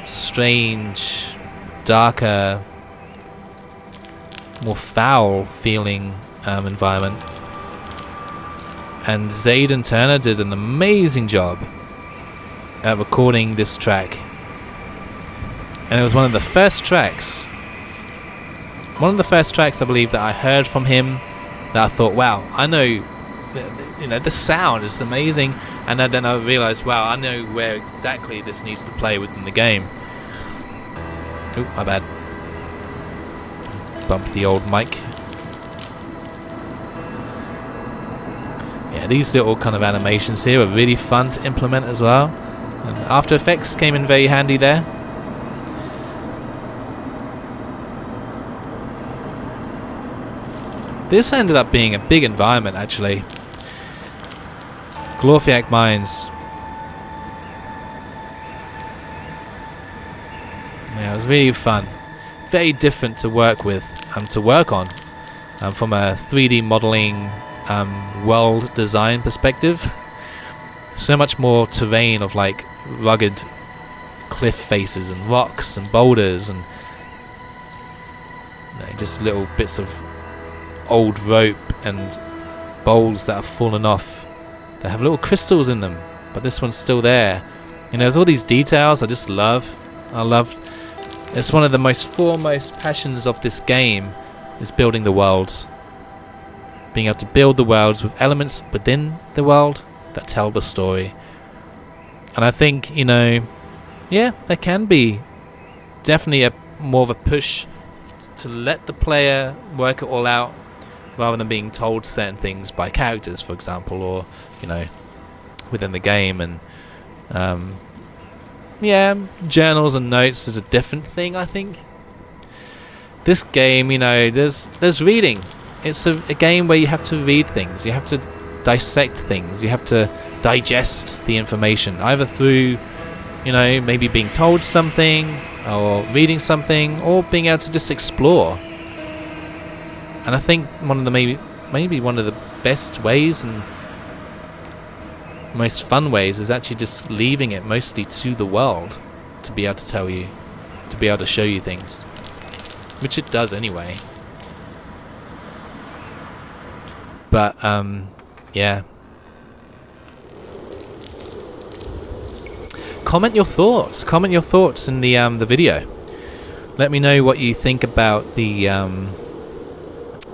strange, darker, more foul feeling environment. And Zayden Turner did an amazing job at recording this track. And it was one of the first tracks I believe that I heard from him that I thought, wow, I know, the sound is amazing. And then I realised, wow, I know where exactly this needs to play within the game. Oh, my bad. Bump the old mic. Yeah, these little kind of animations here are really fun to implement as well. And After Effects came in very handy there. This ended up being a big environment, actually. Glorfiak Mines. Yeah, it was really fun. Very different to work with, to work on, from a 3D modeling, world design perspective. So much more terrain of like rugged cliff faces and rocks and boulders and just little bits of old rope and bowls that have fallen off. They have little crystals in them, but this one's still there. There's all these details I just love. It's one of the most foremost passions of this game is building the worlds. Being able to build the worlds with elements within the world that tell the story. And I think, yeah, there can be definitely more of a push to let the player work it all out rather than being told certain things by characters, for example, or within the game. And yeah, journals and notes is a different thing, I think. This game, there's reading. It's a game where you have to read things, you have to dissect things, you have to digest the information, either through, maybe being told something, or reading something, or being able to just explore. And I think one of the maybe one of the best ways and most fun ways is actually just leaving it mostly to the world to be able to tell you, to be able to show you things. which it does anyway. But yeah. Comment your thoughts. Comment your thoughts in the video. Let me know what you think about the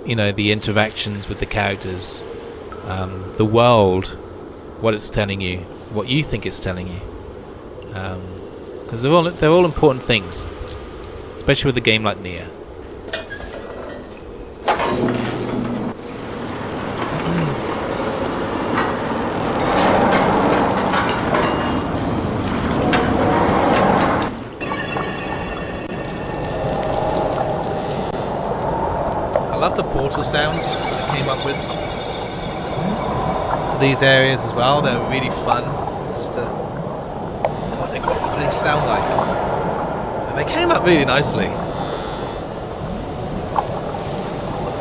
you know, the interactions with the characters, the world, what it's telling you, what you think it's telling you, because they're all important things, especially with a game like Neyyah. I love the portal sounds that I came up with for these areas as well. They're really fun. Just what do they sound like? And they came up really nicely.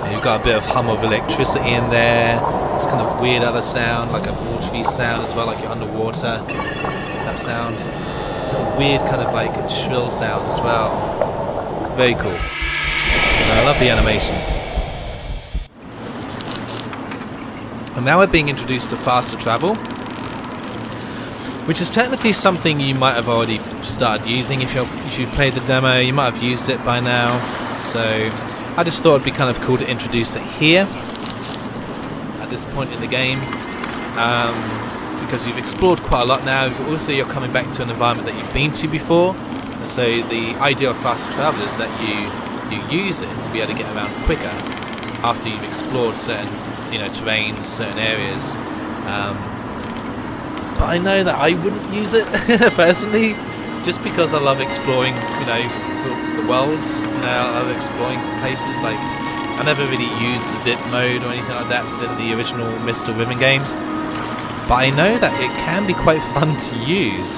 And you've got a bit of hum of electricity in there. It's kind of weird other sound, like a watery sound as well, like you're underwater. That sound. Some weird kind of like shrill sounds as well. Very cool. And I love the animations. And now we're being introduced to faster travel, which is technically something you might have already started using. If you've played the demo, you might have used it by now. So I just thought it'd be kind of cool to introduce it here at this point in the game, because you've explored quite a lot now. Also, you're coming back to an environment that you've been to before, and so the idea of faster travel is that you use it to be able to get around quicker after you've explored certain, you know, terrains, certain areas. But I know that I wouldn't use it personally, just because I love exploring, you know, the worlds. You know, I love exploring places. Like, I never really used zip mode or anything like that within the original Myst or Riven games. But I know that it can be quite fun to use.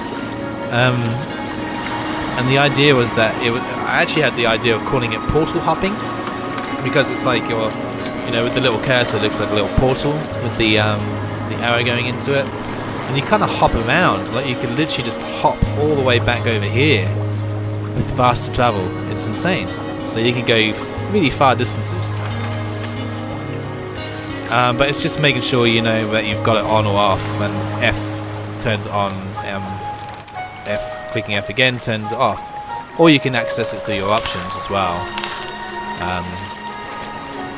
And the idea was that I actually had the idea of calling it portal hopping, because it's like you're, you know, with the little cursor, it looks like a little portal with the arrow going into it, and you kind of hop around. Like, you can literally just hop all the way back over here with faster travel. It's insane. So you can go really far distances. But it's just making sure you know that you've got it on or off, and F turns on, clicking F again turns it off, or you can access it through your options as well.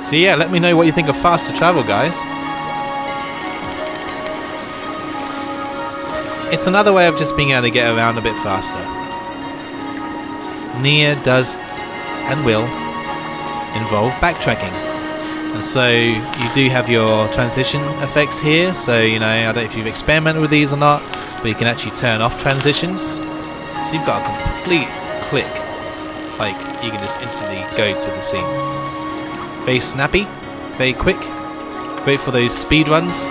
So yeah, let me know what you think of faster travel, guys. It's another way of just being able to get around a bit faster. Neyyah does and will involve backtracking. And so you do have your transition effects here. So, you know, I don't know if you've experimented with these or not, but you can actually turn off transitions. So you've got a complete click. Like, you can just instantly go to the scene. Very snappy, very quick, great for those speed runs.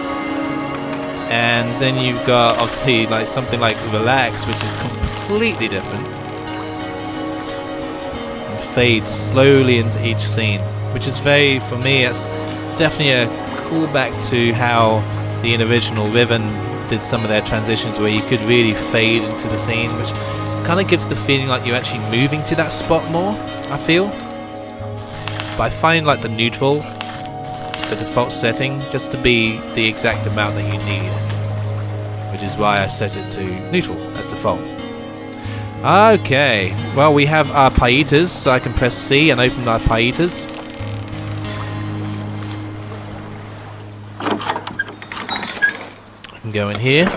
And then you've got obviously like something like relax, which is completely different, and fades slowly into each scene, which is very, for me, it's definitely a callback to how the original Riven did some of their transitions, where you could really fade into the scene, which kind of gives the feeling like you're actually moving to that spot more, I feel. But I find like the neutral, the default setting, just to be the exact amount that you need, which is why I set it to neutral as default. Okay, well, we have our pietas, so I can press C and open our pietas. I can go in here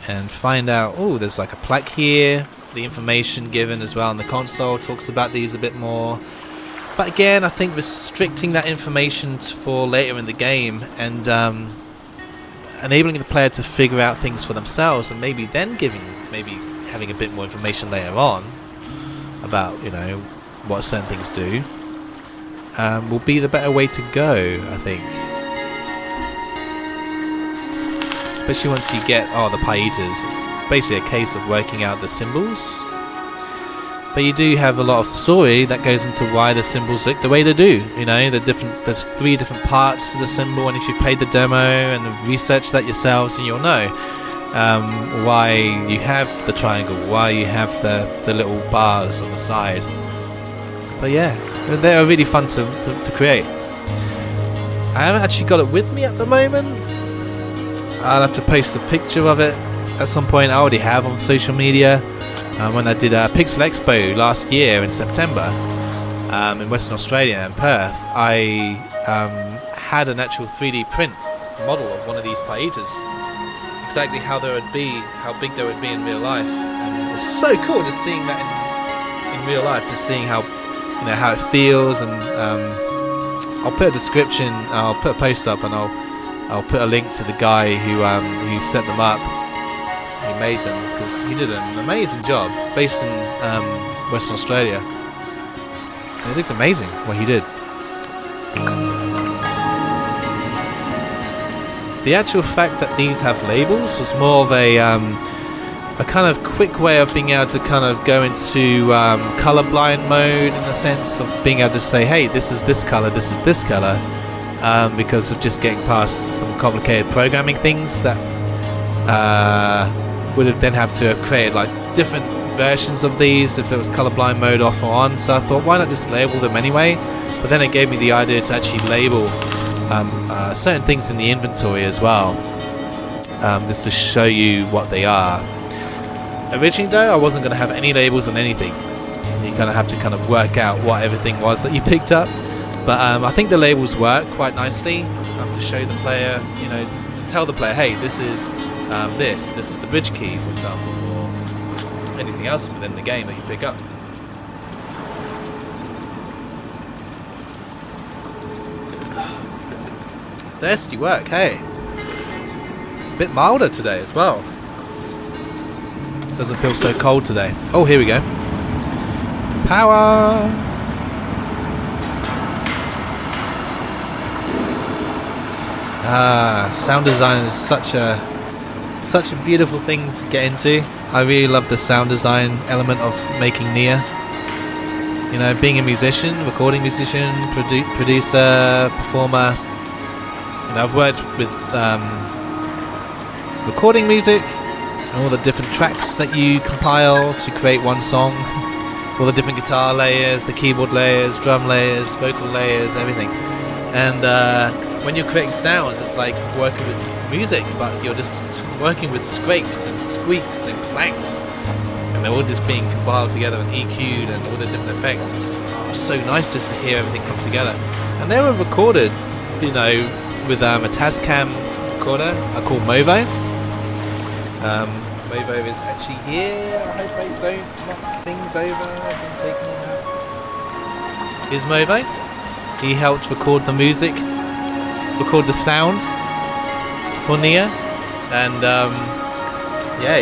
and find out, oh, there's like a plaque here. The information given as well on the console talks about these a bit more. But again, I think restricting that information for later in the game and enabling the player to figure out things for themselves, and maybe then having a bit more information later on about, you know, what certain things do, will be the better way to go, I think. Especially once you get the pietas, it's basically a case of working out the symbols. But you do have a lot of story that goes into why the symbols look the way they do. You know, there's 3 different parts to the symbol, and if you've played the demo and researched that yourselves, then you'll know why you have the triangle, why you have the little bars on the side. But yeah, they are really fun to create. I haven't actually got it with me at the moment. I'll have to post a picture of it at some point. I already have on social media. When I did a Pixel Expo last year in September in Western Australia in Perth, I had an actual 3D print model of one of these Pietas. Exactly how they would be, how big they would be in real life. And it's so cool just seeing that in real life, just seeing how how it feels. And I'll put a description, I'll put a post up, and I'll put a link to the guy who set them up. He made them because he did an amazing job, based in Western Australia. And it looks amazing what he did. The actual fact that these have labels was more of a kind of quick way of being able to kind of go into colorblind mode, in the sense of being able to say, hey, this is this color, this is this color, because of just getting past some complicated programming things that would have then have to have created like different versions of these if it was colorblind mode off or on. So I thought, why not just label them anyway? But then it gave me the idea to actually label certain things in the inventory as well, just to show you what they are. Originally though, I wasn't going to have any labels on anything. You're going to have to kind of work out what everything was that you picked up. But I think the labels work quite nicely to show the player, to tell the player, hey, this is this is the bridge key, for example, or anything else within the game that you pick up. Thirsty work, hey. A bit milder today as well. Doesn't feel so cold today. Oh, here we go. Power! Sound design is such a beautiful thing to get into. I really love the sound design element of making Neyyah. Being a musician, recording musician, producer, performer. I've worked with recording music and all the different tracks that you compile to create one song. All the different guitar layers, the keyboard layers, drum layers, vocal layers, everything. And when you're creating sounds, it's like working with music, but you're just working with scrapes and squeaks and clanks, and they're all just being compiled together and EQ'd and all the different effects. It's just so nice just to hear everything come together. And they were recorded, with a Tascam recorder called MOVO. MOVO is actually here. I hope I don't knock things over as I'm taking them out. Here's MOVO. He helped record the music, record the sound for Neyyah, and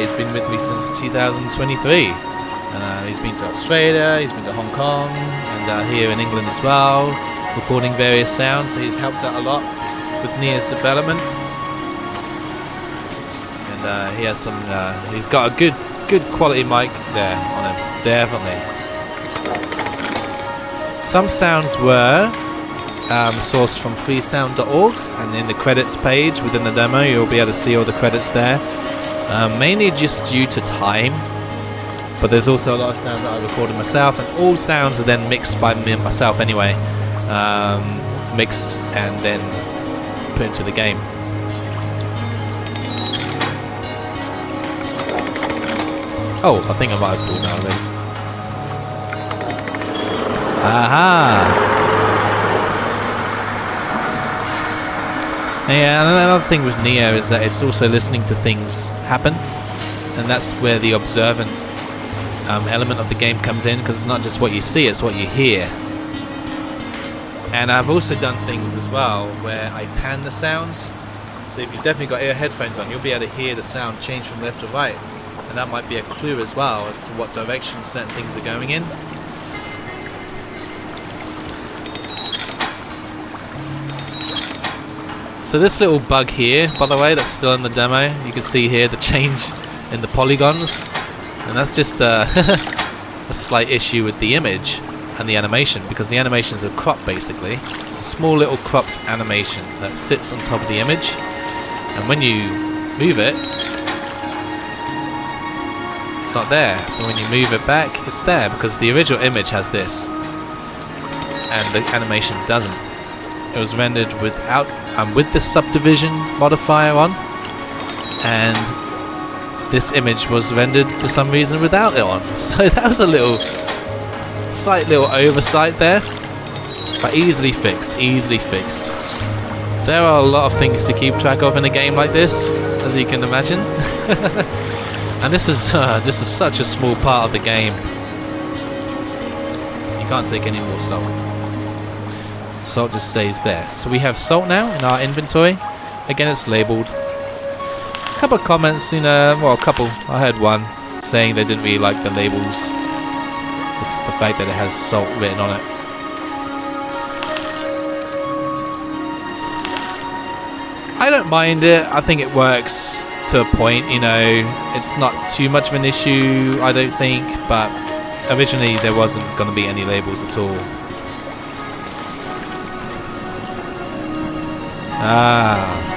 he's been with me since 2023. He's been to Australia, he's been to Hong Kong, and here in England as well, recording various sounds. So he's helped out a lot with Neyyah's development, and he has some. He's got a good quality mic there on him, definitely. Some sounds were sourced from freesound.org, and in the credits page within the demo, you'll be able to see all the credits there. Mainly just due to time, but there's also a lot of sounds that I recorded myself, and all sounds are then mixed by me and myself anyway, mixed and then put into the game. Oh, I think I might have pulled that already. Aha! Yeah, and another thing with Neyyah is that it's also listening to things happen, and that's where the observant element of the game comes in, because it's not just what you see, it's what you hear. And I've also done things as well where I pan the sounds, so if you've definitely got ear headphones on, you'll be able to hear the sound change from left to right, and that might be a clue as well as to what direction certain things are going in. So this little bug here, by the way, that's still in the demo, you can see here the change in the polygons, and that's just a slight issue with the image and the animation, because the animations are cropped basically. It's a small little cropped animation that sits on top of the image, and when you move it, it's not there, but when you move it back, it's there, because the original image has this. and the animation doesn't. It was rendered without with the subdivision modifier on, and this image was rendered for some reason without it on. So that was a slight little oversight there, but easily fixed. There are a lot of things to keep track of in a game like this, as you can imagine. And this is such a small part of the game. You can't take any more salt. Salt just stays there. So we have salt now in our inventory. Again, it's labelled. A couple of comments, well, a couple. I heard one saying they didn't really like the labels. The fact that it has salt written on it. I don't mind it. I think it works to a point, It's not too much of an issue, I don't think, but originally there wasn't going to be any labels at all.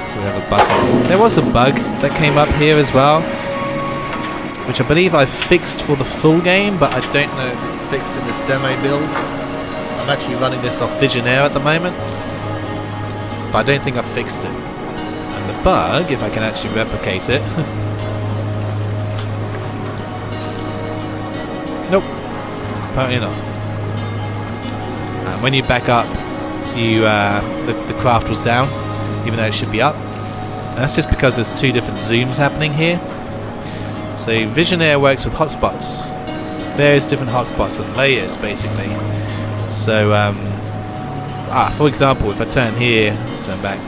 So we have a button. There was a bug that came up here as well, which I believe I fixed for the full game, but I don't know if it's fixed in this demo build. I'm actually running this off Visionaire at the moment, but I don't think I fixed it. And the bug, if I can actually replicate it... Nope, apparently not. And when you back up, the craft was down, even though it should be up. And that's just because there's two different zooms happening here. So Visionaire works with hotspots, various different hotspots and layers, basically. So, for example, if I turn here, turn back,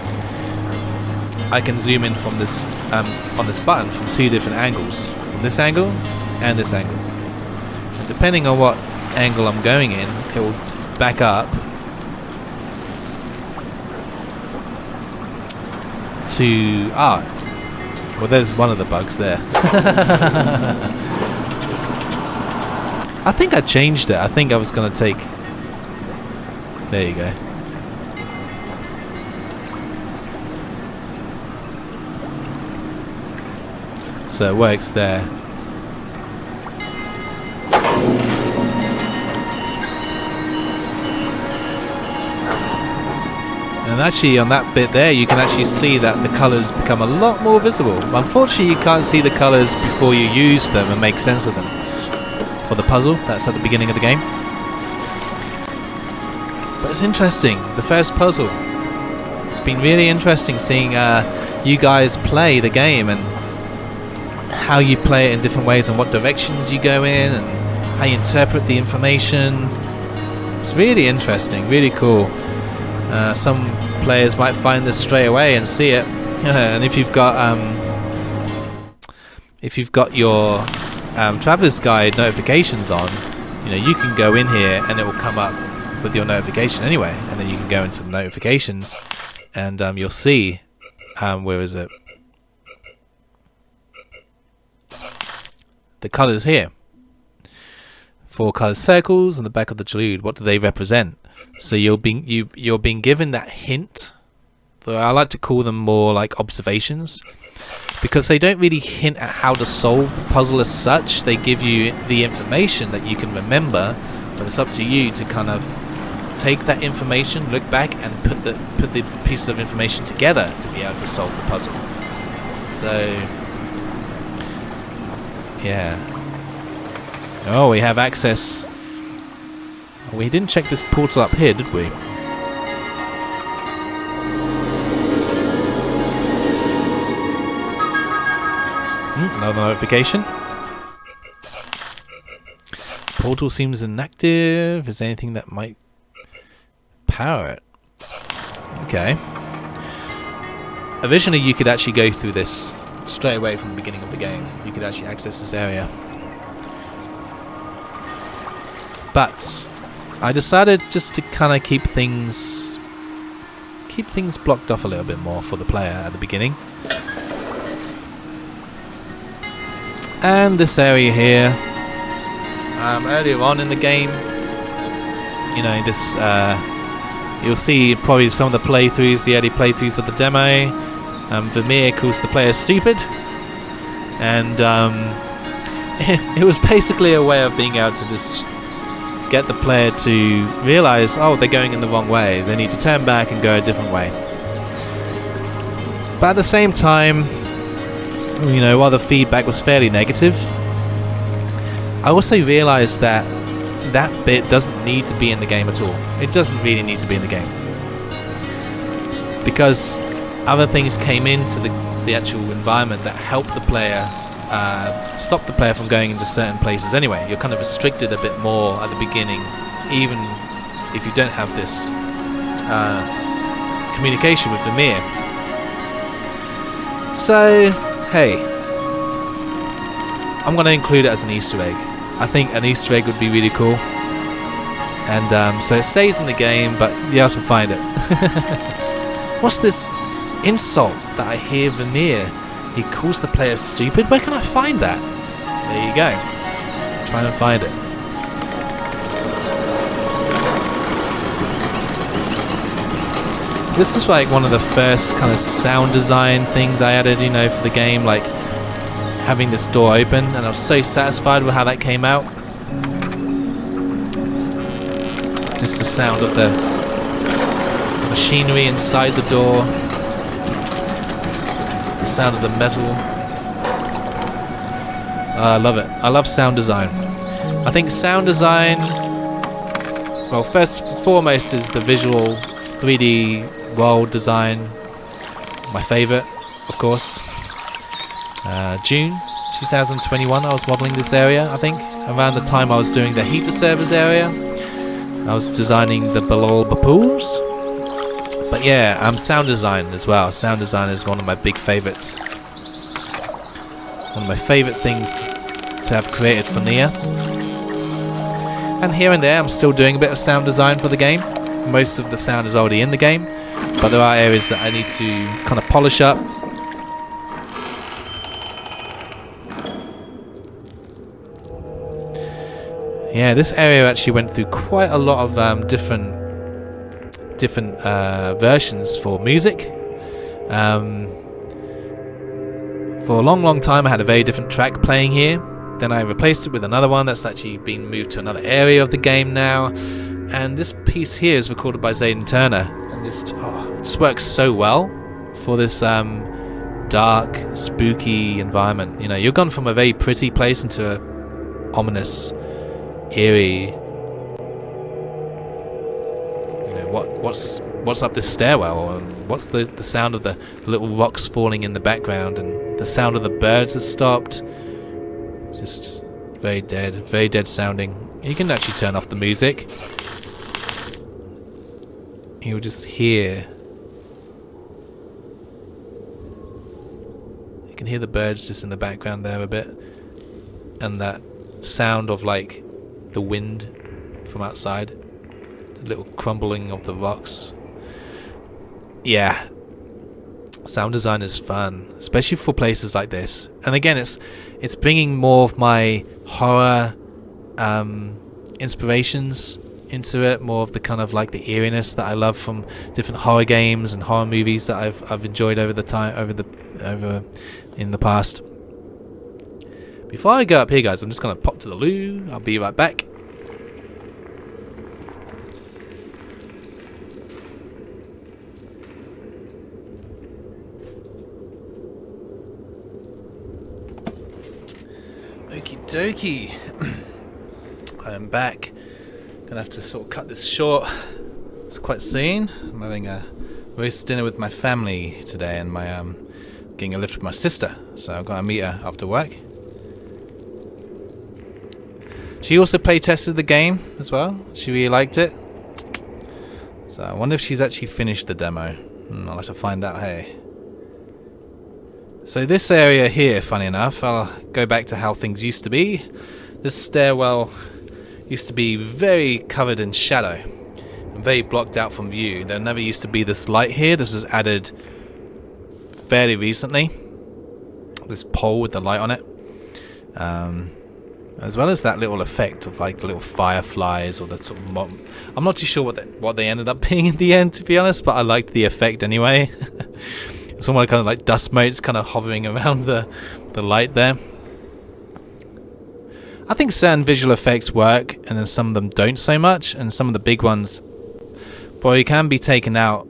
I can zoom in from this on this button from two different angles, from this angle and this angle. And depending on what angle I'm going in, it will just back up to well, there's one of the bugs there. I think I changed it. I think I was gonna take. There you go. So it works there. And actually on that bit there you can actually see that the colours become a lot more visible. Unfortunately you can't see the colours before you use them and make sense of them. For the puzzle, that's at the beginning of the game. But it's interesting, the first puzzle. It's been really interesting seeing you guys play the game and how you play it in different ways and what directions you go in and how you interpret the information. It's really interesting, really cool. Some players might find this straight away and see it. And if you've got your Traveler's Guide notifications on, you can go in here and it will come up with your notification anyway, and then you can go into the notifications and you'll see where is it? The colours here. 4 coloured circles on the back of the Jalude. What do they represent? So you're being given that hint. So I like to call them more like observations, because they don't really hint at how to solve the puzzle as such. They give you the information that you can remember, but it's up to you to kind of take that information, look back, and put the pieces of information together to be able to solve the puzzle. So yeah. Oh, we have access. We didn't check this portal up here, did we? Another notification. Portal seems inactive. Is there anything that might power it? Okay. Originally, you could actually go through this straight away from the beginning of the game. You could actually access this area. But I decided just to kind of keep things blocked off a little bit more for the player at the beginning. And this area here, earlier on in the game, this you'll see probably some of the playthroughs, the early playthroughs of the demo. Vermeer calls the player stupid, and it was basically a way of being able to just get the player to realize, oh, they're going in the wrong way. They need to turn back and go a different way. But at the same time, you know, while the feedback was fairly negative, I also realized that that bit doesn't need to be in the game at all. It doesn't really need to be in the game. Because other things came into the actual environment that helped the player, stop the player from going into certain places anyway. You're kind of restricted a bit more at the beginning, even if you don't have this communication with the mirror. So, hey, I'm going to include it as an Easter egg. I think an Easter egg would be really cool. And so it stays in the game, but you have to find it. What's this insult that I hear Vermeer? He calls the player stupid? Where can I find that? There you go. Try and find it. This is like one of the first kind of sound design things I added, you know, for the game, like having this door open, and I was so satisfied with how that came out. Just the sound of the machinery inside the door, the sound of the metal. I love it. I love sound design. I think sound design, well, first and foremost is the visual 3D world design, my favorite, of course. June 2021 I was modeling this area, I think. Around the time I was doing the heater servers area, I was designing the Balolba pools. But yeah, sound design as well. Sound design is one of my big favorites. One of my favorite things to have created for Neyyah. And here and there I'm still doing a bit of sound design for the game. Most of the sound is already in the game, but there are areas that I need to kind of polish up. Yeah, this area actually went through quite a lot of different versions for music. For a long time I had a very different track playing here. Then I replaced it with another one that's actually been moved to another area of the game now. And this piece here is recorded by Zayden Turner, and just works so well for this dark, spooky environment. You know, you're gone from a very pretty place into a ominous, eerie. You know, what's up this stairwell, and what's the sound of the little rocks falling in the background, and the sound of the birds has stopped. Just very dead sounding. You can actually turn off the music. You'll just hear. You can hear the birds just in the background there a bit, and that sound of like the wind from outside, the little crumbling of the rocks. Yeah, sound design is fun, especially for places like this. And again, it's bringing more of my horror inspirations into it, more of the kind of like the eeriness that I love from different horror games and horror movies that I've enjoyed over in the past. Before I go up here, guys, I'm just gonna pop to the loo. I'll be right back. Okie dokie. I'm back. Gonna have to sort of cut this short. It's quite soon. I'm having a roast dinner with my family today, and my getting a lift with my sister. So I've got to meet her after work. She also play tested the game as well. She really liked it. So I wonder if she's actually finished the demo. I'll have to find out. Hey. So this area here, funny enough, I'll go back to how things used to be. This stairwell used to be very covered in shadow and very blocked out from view. There never used to be this light here. This was added fairly recently. This pole with the light on it. As well as that little effect of like the little fireflies or the sort of I'm not too sure what they ended up being in the end, to be honest, but I liked the effect anyway. It's almost kind of like dust motes kind of hovering around the light there. I think certain visual effects work, and then some of them don't so much, and some of the big ones probably can be taken out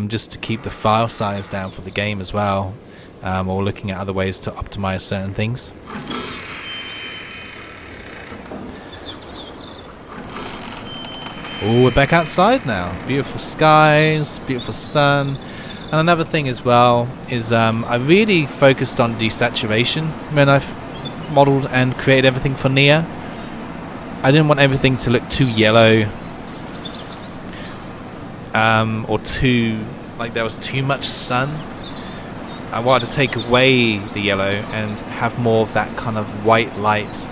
just to keep the file size down for the game as well, or looking at other ways to optimize certain things. Oh, we're back outside now. Beautiful skies, beautiful sun. And another thing as well is I really focused on desaturation when I've modeled and created everything for Neyyah. I didn't want everything to look too yellow, or too, like there was too much sun. I wanted to take away the yellow and have more of that kind of white light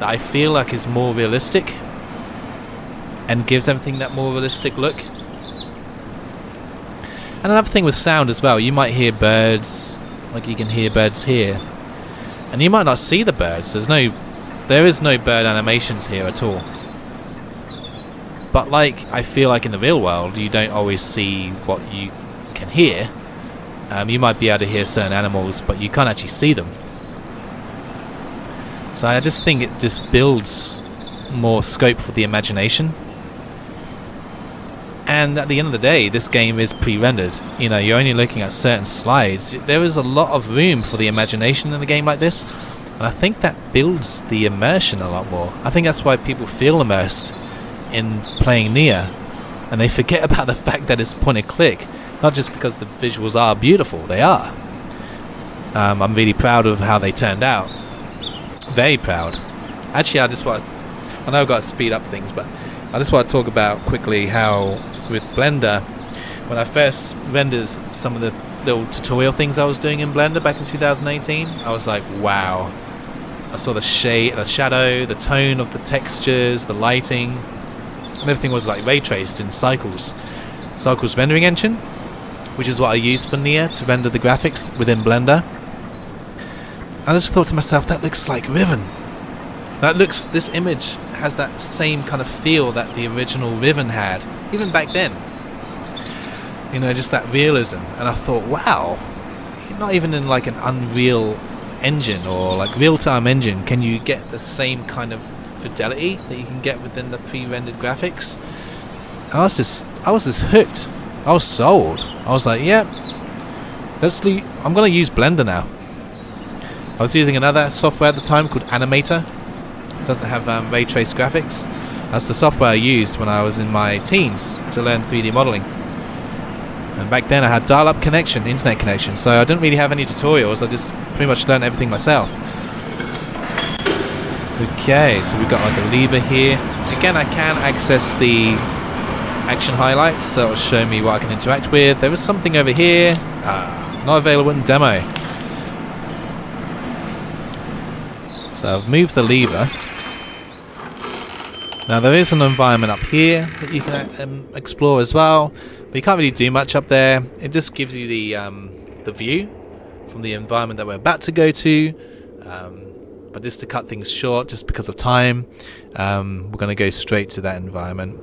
that I feel like is more realistic and gives everything that more realistic look. And another thing with sound as well, you might hear birds, like you can hear birds here, and you might not see the birds. There is no bird animations here at all. But like I feel like in the real world, you don't always see what you can hear. You might be able to hear certain animals, but you can't actually see them. So I just think it just builds more scope for the imagination. And at the end of the day, this game is pre-rendered. You know, you're only looking at certain slides. There is a lot of room for the imagination in a game like this, and I think that builds the immersion a lot more. I think that's why people feel immersed in playing Neyyah, and they forget about the fact that it's point and click, not just because the visuals are beautiful. They are. I'm really proud of how they turned out. Very proud. Actually, I know I've got to speed up things, but I just want to talk about quickly how with Blender, when I first rendered some of the little tutorial things I was doing in Blender back in 2018, I was like, wow. I saw the shade, the shadow, the tone of the textures, the lighting, and everything was like ray traced in Cycles rendering engine, which is what I use for Neyyah to render the graphics within Blender. I just thought to myself, that looks like Riven. This image has that same kind of feel that the original Riven had, even back then. You know, just that realism. And I thought, wow, not even in like an Unreal engine or like real-time engine can you get the same kind of fidelity that you can get within the pre-rendered graphics. I was just hooked. I was sold. I was like, yeah, I'm gonna use Blender now. I was using another software at the time called Animator. It doesn't have ray trace graphics. That's the software I used when I was in my teens to learn 3D modeling. And back then I had dial-up connection, internet connection, so I didn't really have any tutorials. I just pretty much learned everything myself. Okay, so we've got like a lever here. Again, I can access the action highlights, so it'll show me what I can interact with. There was something over here. Not available in demo. So I've moved the lever. Now there is an environment up here that you can explore as well, but you can't really do much up there. It just gives you the view from the environment that we're about to go to. But just to cut things short, just because of time, we're going to go straight to that environment.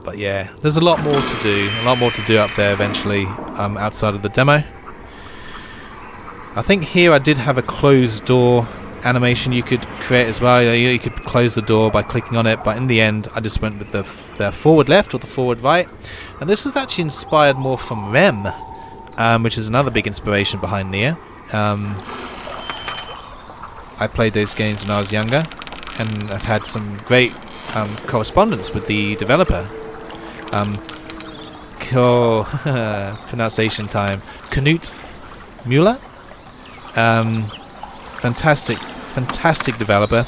But yeah, there's a lot more to do up there eventually, outside of the demo. I think here I did have a closed door animation you could create as well. You could close the door by clicking on it, but in the end I just went with the forward left or the forward right. And this is actually inspired more from Rem, which is another big inspiration behind Neyyah. I played those games when I was younger, and I've had some great correspondence with the developer. Pronunciation time. Knut Müller. Fantastic developer.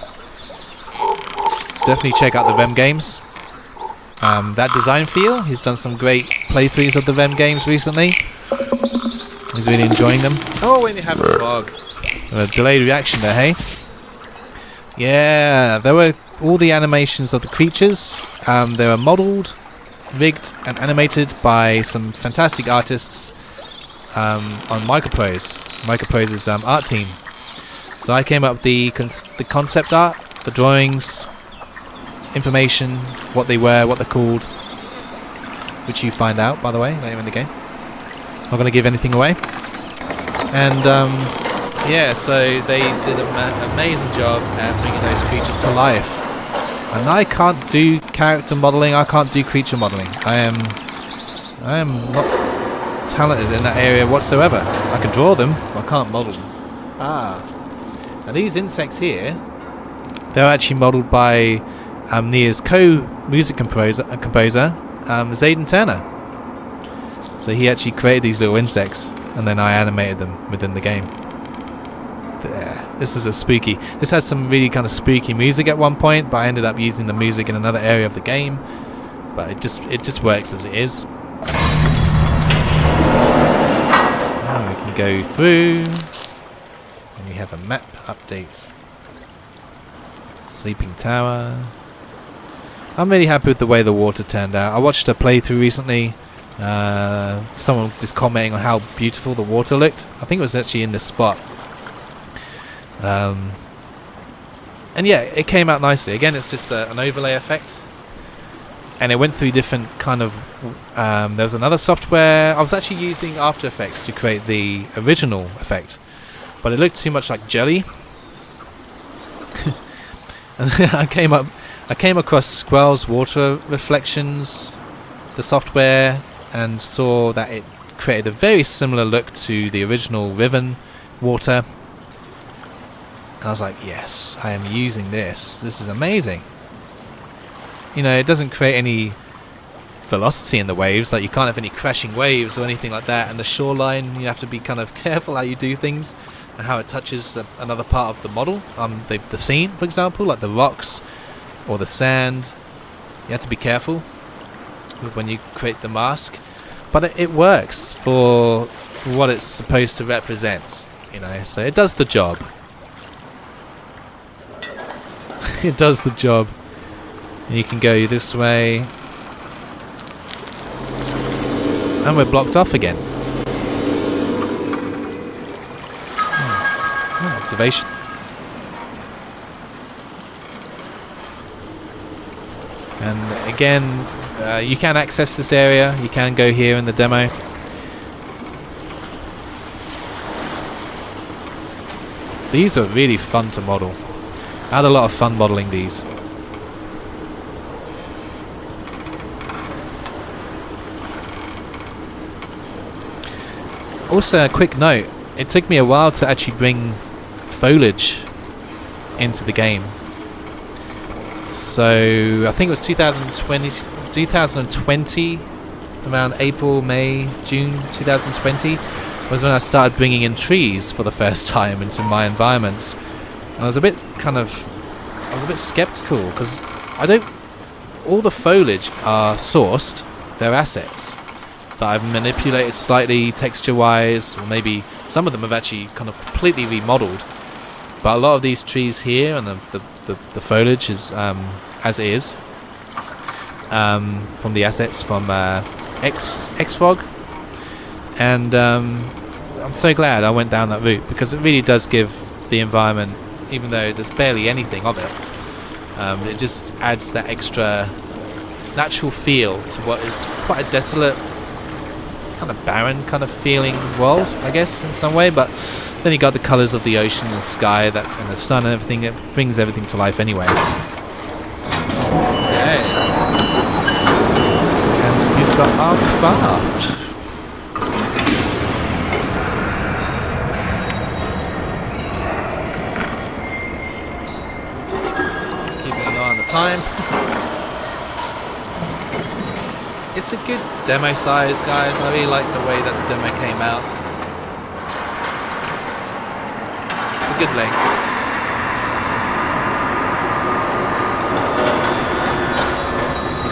Definitely check out the Rem games. That design feel, he's done some great playthroughs of the Rem games recently. He's really enjoying them. Oh, when you have a fog. A delayed reaction there, hey? Yeah, there were all the animations of the creatures. They were modelled, rigged and animated by some fantastic artists on Microprose. Microprose's art team. So I came up with the concept art, the drawings, information, what they were, what they're called, which you find out, by the way, later in the game. Not going to give anything away. And yeah, so they did an amazing job at bringing those creatures to life. And I can't do character modeling. I can't do creature modeling. I am not talented in that area whatsoever. I can draw them, but I can't model them. Now these insects here, they're actually modeled by Neyyah's co-music composer, Zayden Turner. So he actually created these little insects, and then I animated them within the game. There. This is a spooky. This has some really kind of spooky music at one point, but I ended up using the music in another area of the game. But it just works as it is. Now we can go through, and we have a map update. Sleeping Tower. I'm really happy with the way the water turned out. I watched a playthrough recently. Someone just commenting on how beautiful the water looked. I think it was actually in this spot. And yeah, it came out nicely. Again, it's just an overlay effect. And it went through different kind of... there was another software. I was actually using After Effects to create the original effect. But it looked too much like jelly. And I came across Squirrel's Water Reflections, the software, and saw that it created a very similar look to the original Riven water. And I was like, yes, I am using this. This is amazing. You know, it doesn't create any velocity in the waves. Like, you can't have any crashing waves or anything like that. And the shoreline, you have to be kind of careful how you do things and how it touches another part of the model. The scene, for example, like the rocks or the sand. You have to be careful when you create the mask. But it works for what it's supposed to represent. You know, so it does the job. It does the job. And you can go this way. And we're blocked off again. Observation. And again, you can access this area. You can go here in the demo. These are really fun to model. I had a lot of fun modeling these. Also, a quick note. It took me a while to actually bring foliage into the game. So I think it was 2020, around April, May, June 2020 was when I started bringing in trees for the first time into my environments. And I was a bit skeptical because all the foliage are sourced, they're assets that I've manipulated slightly texture-wise, or maybe some of them have actually kind of completely remodeled. But a lot of these trees here and the foliage is as is from the assets from X-Frog, and I'm so glad I went down that route because it really does give the environment, even though there's barely anything of it, it just adds that extra natural feel to what is quite a desolate, kind of barren kind of feeling world, I guess, in some way. But then you got the colours of the ocean and the sky and the sun and everything. It brings everything to life anyway. Okay. And we've got our craft. Just keeping an eye on the time. It's a good demo size, guys. I really like the way that the demo came out. It's a good length.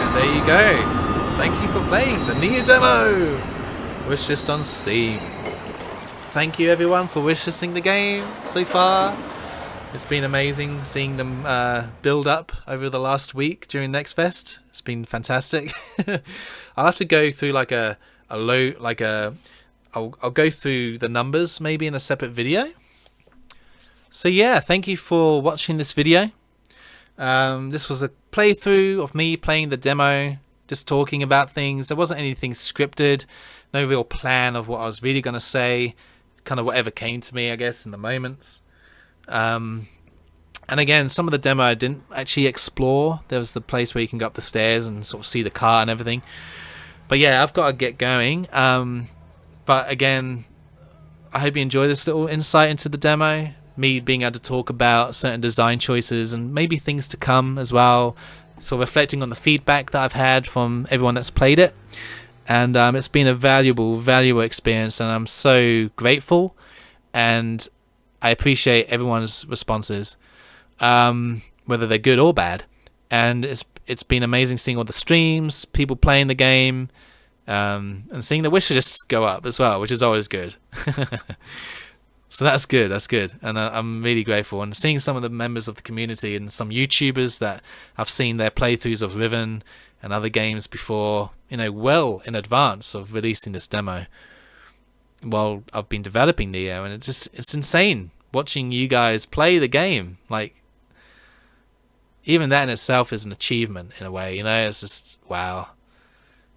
And there you go. Thank you for playing the Neyyah demo. Wishlist on Steam. Thank you everyone for wishlisting the game so far. It's been amazing seeing them build up over the last week during Next Fest. It's been fantastic. I'll have to go through I'll go through the numbers maybe in a separate video. So yeah, thank you for watching this video. This was a playthrough of me playing the demo, just talking about things. There wasn't anything scripted, no real plan of what I was really going to say. kind of whatever came to me, I guess, in the moments. And again, some of the demo I didn't actually explore. There was the place where you can go up the stairs and sort of see the car and everything. But yeah, I've got to get going. But again, I hope you enjoy this little insight into the demo. Me being able to talk about certain design choices and maybe things to come as well. Sort of reflecting on the feedback that I've had from everyone that's played it. And it's been a valuable experience, and I'm so grateful. And I appreciate everyone's responses, whether they're good or bad. And it's been amazing seeing all the streams, people playing the game, and seeing the wish lists go up as well, which is always good. So that's good, and I'm really grateful. And seeing some of the members of the community and some YouTubers that I've seen their playthroughs of Riven and other games before, well in advance of releasing this demo, while I've been developing Neyyah, and it's insane watching you guys play the game. Like, even that in itself is an achievement in a way, it's just wow.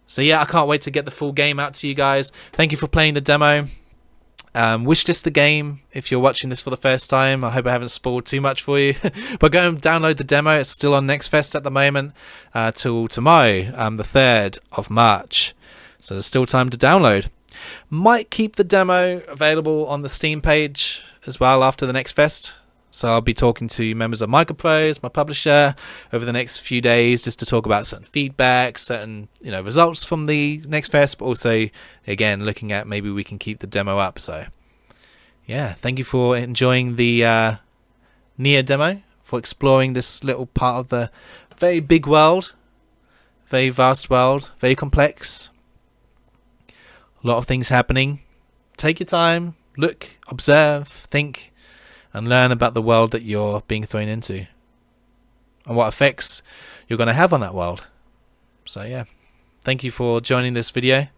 So yeah, I can't wait to get the full game out to you guys. Thank you for playing the demo. Wish list the game if you're watching this for the first time. I hope I haven't spoiled too much for you. But go and download the demo. It's still on Next Fest at the moment, till tomorrow, the 3rd of March. So there's still time to download. Might keep the demo available on the Steam page as well after the Next Fest. So I'll be talking to members of Microprose, my publisher, over the next few days, just to talk about certain feedback, certain results from the Next Fest, but also again looking at maybe we can keep the demo up. So yeah, thank you for enjoying the Neyyah demo, for exploring this little part of the very big world, very vast world, very complex. A lot of things happening. Take your time, look, observe, think, and learn about the world that you're being thrown into and what effects you're going to have on that world. So yeah, thank you for joining this video,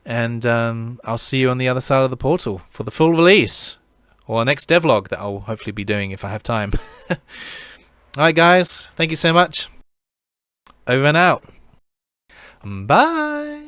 and I'll see you on the other side of the portal for the full release, or the next devlog that I'll hopefully be doing if I have time. Alright guys, thank you so much. Over and out. Bye.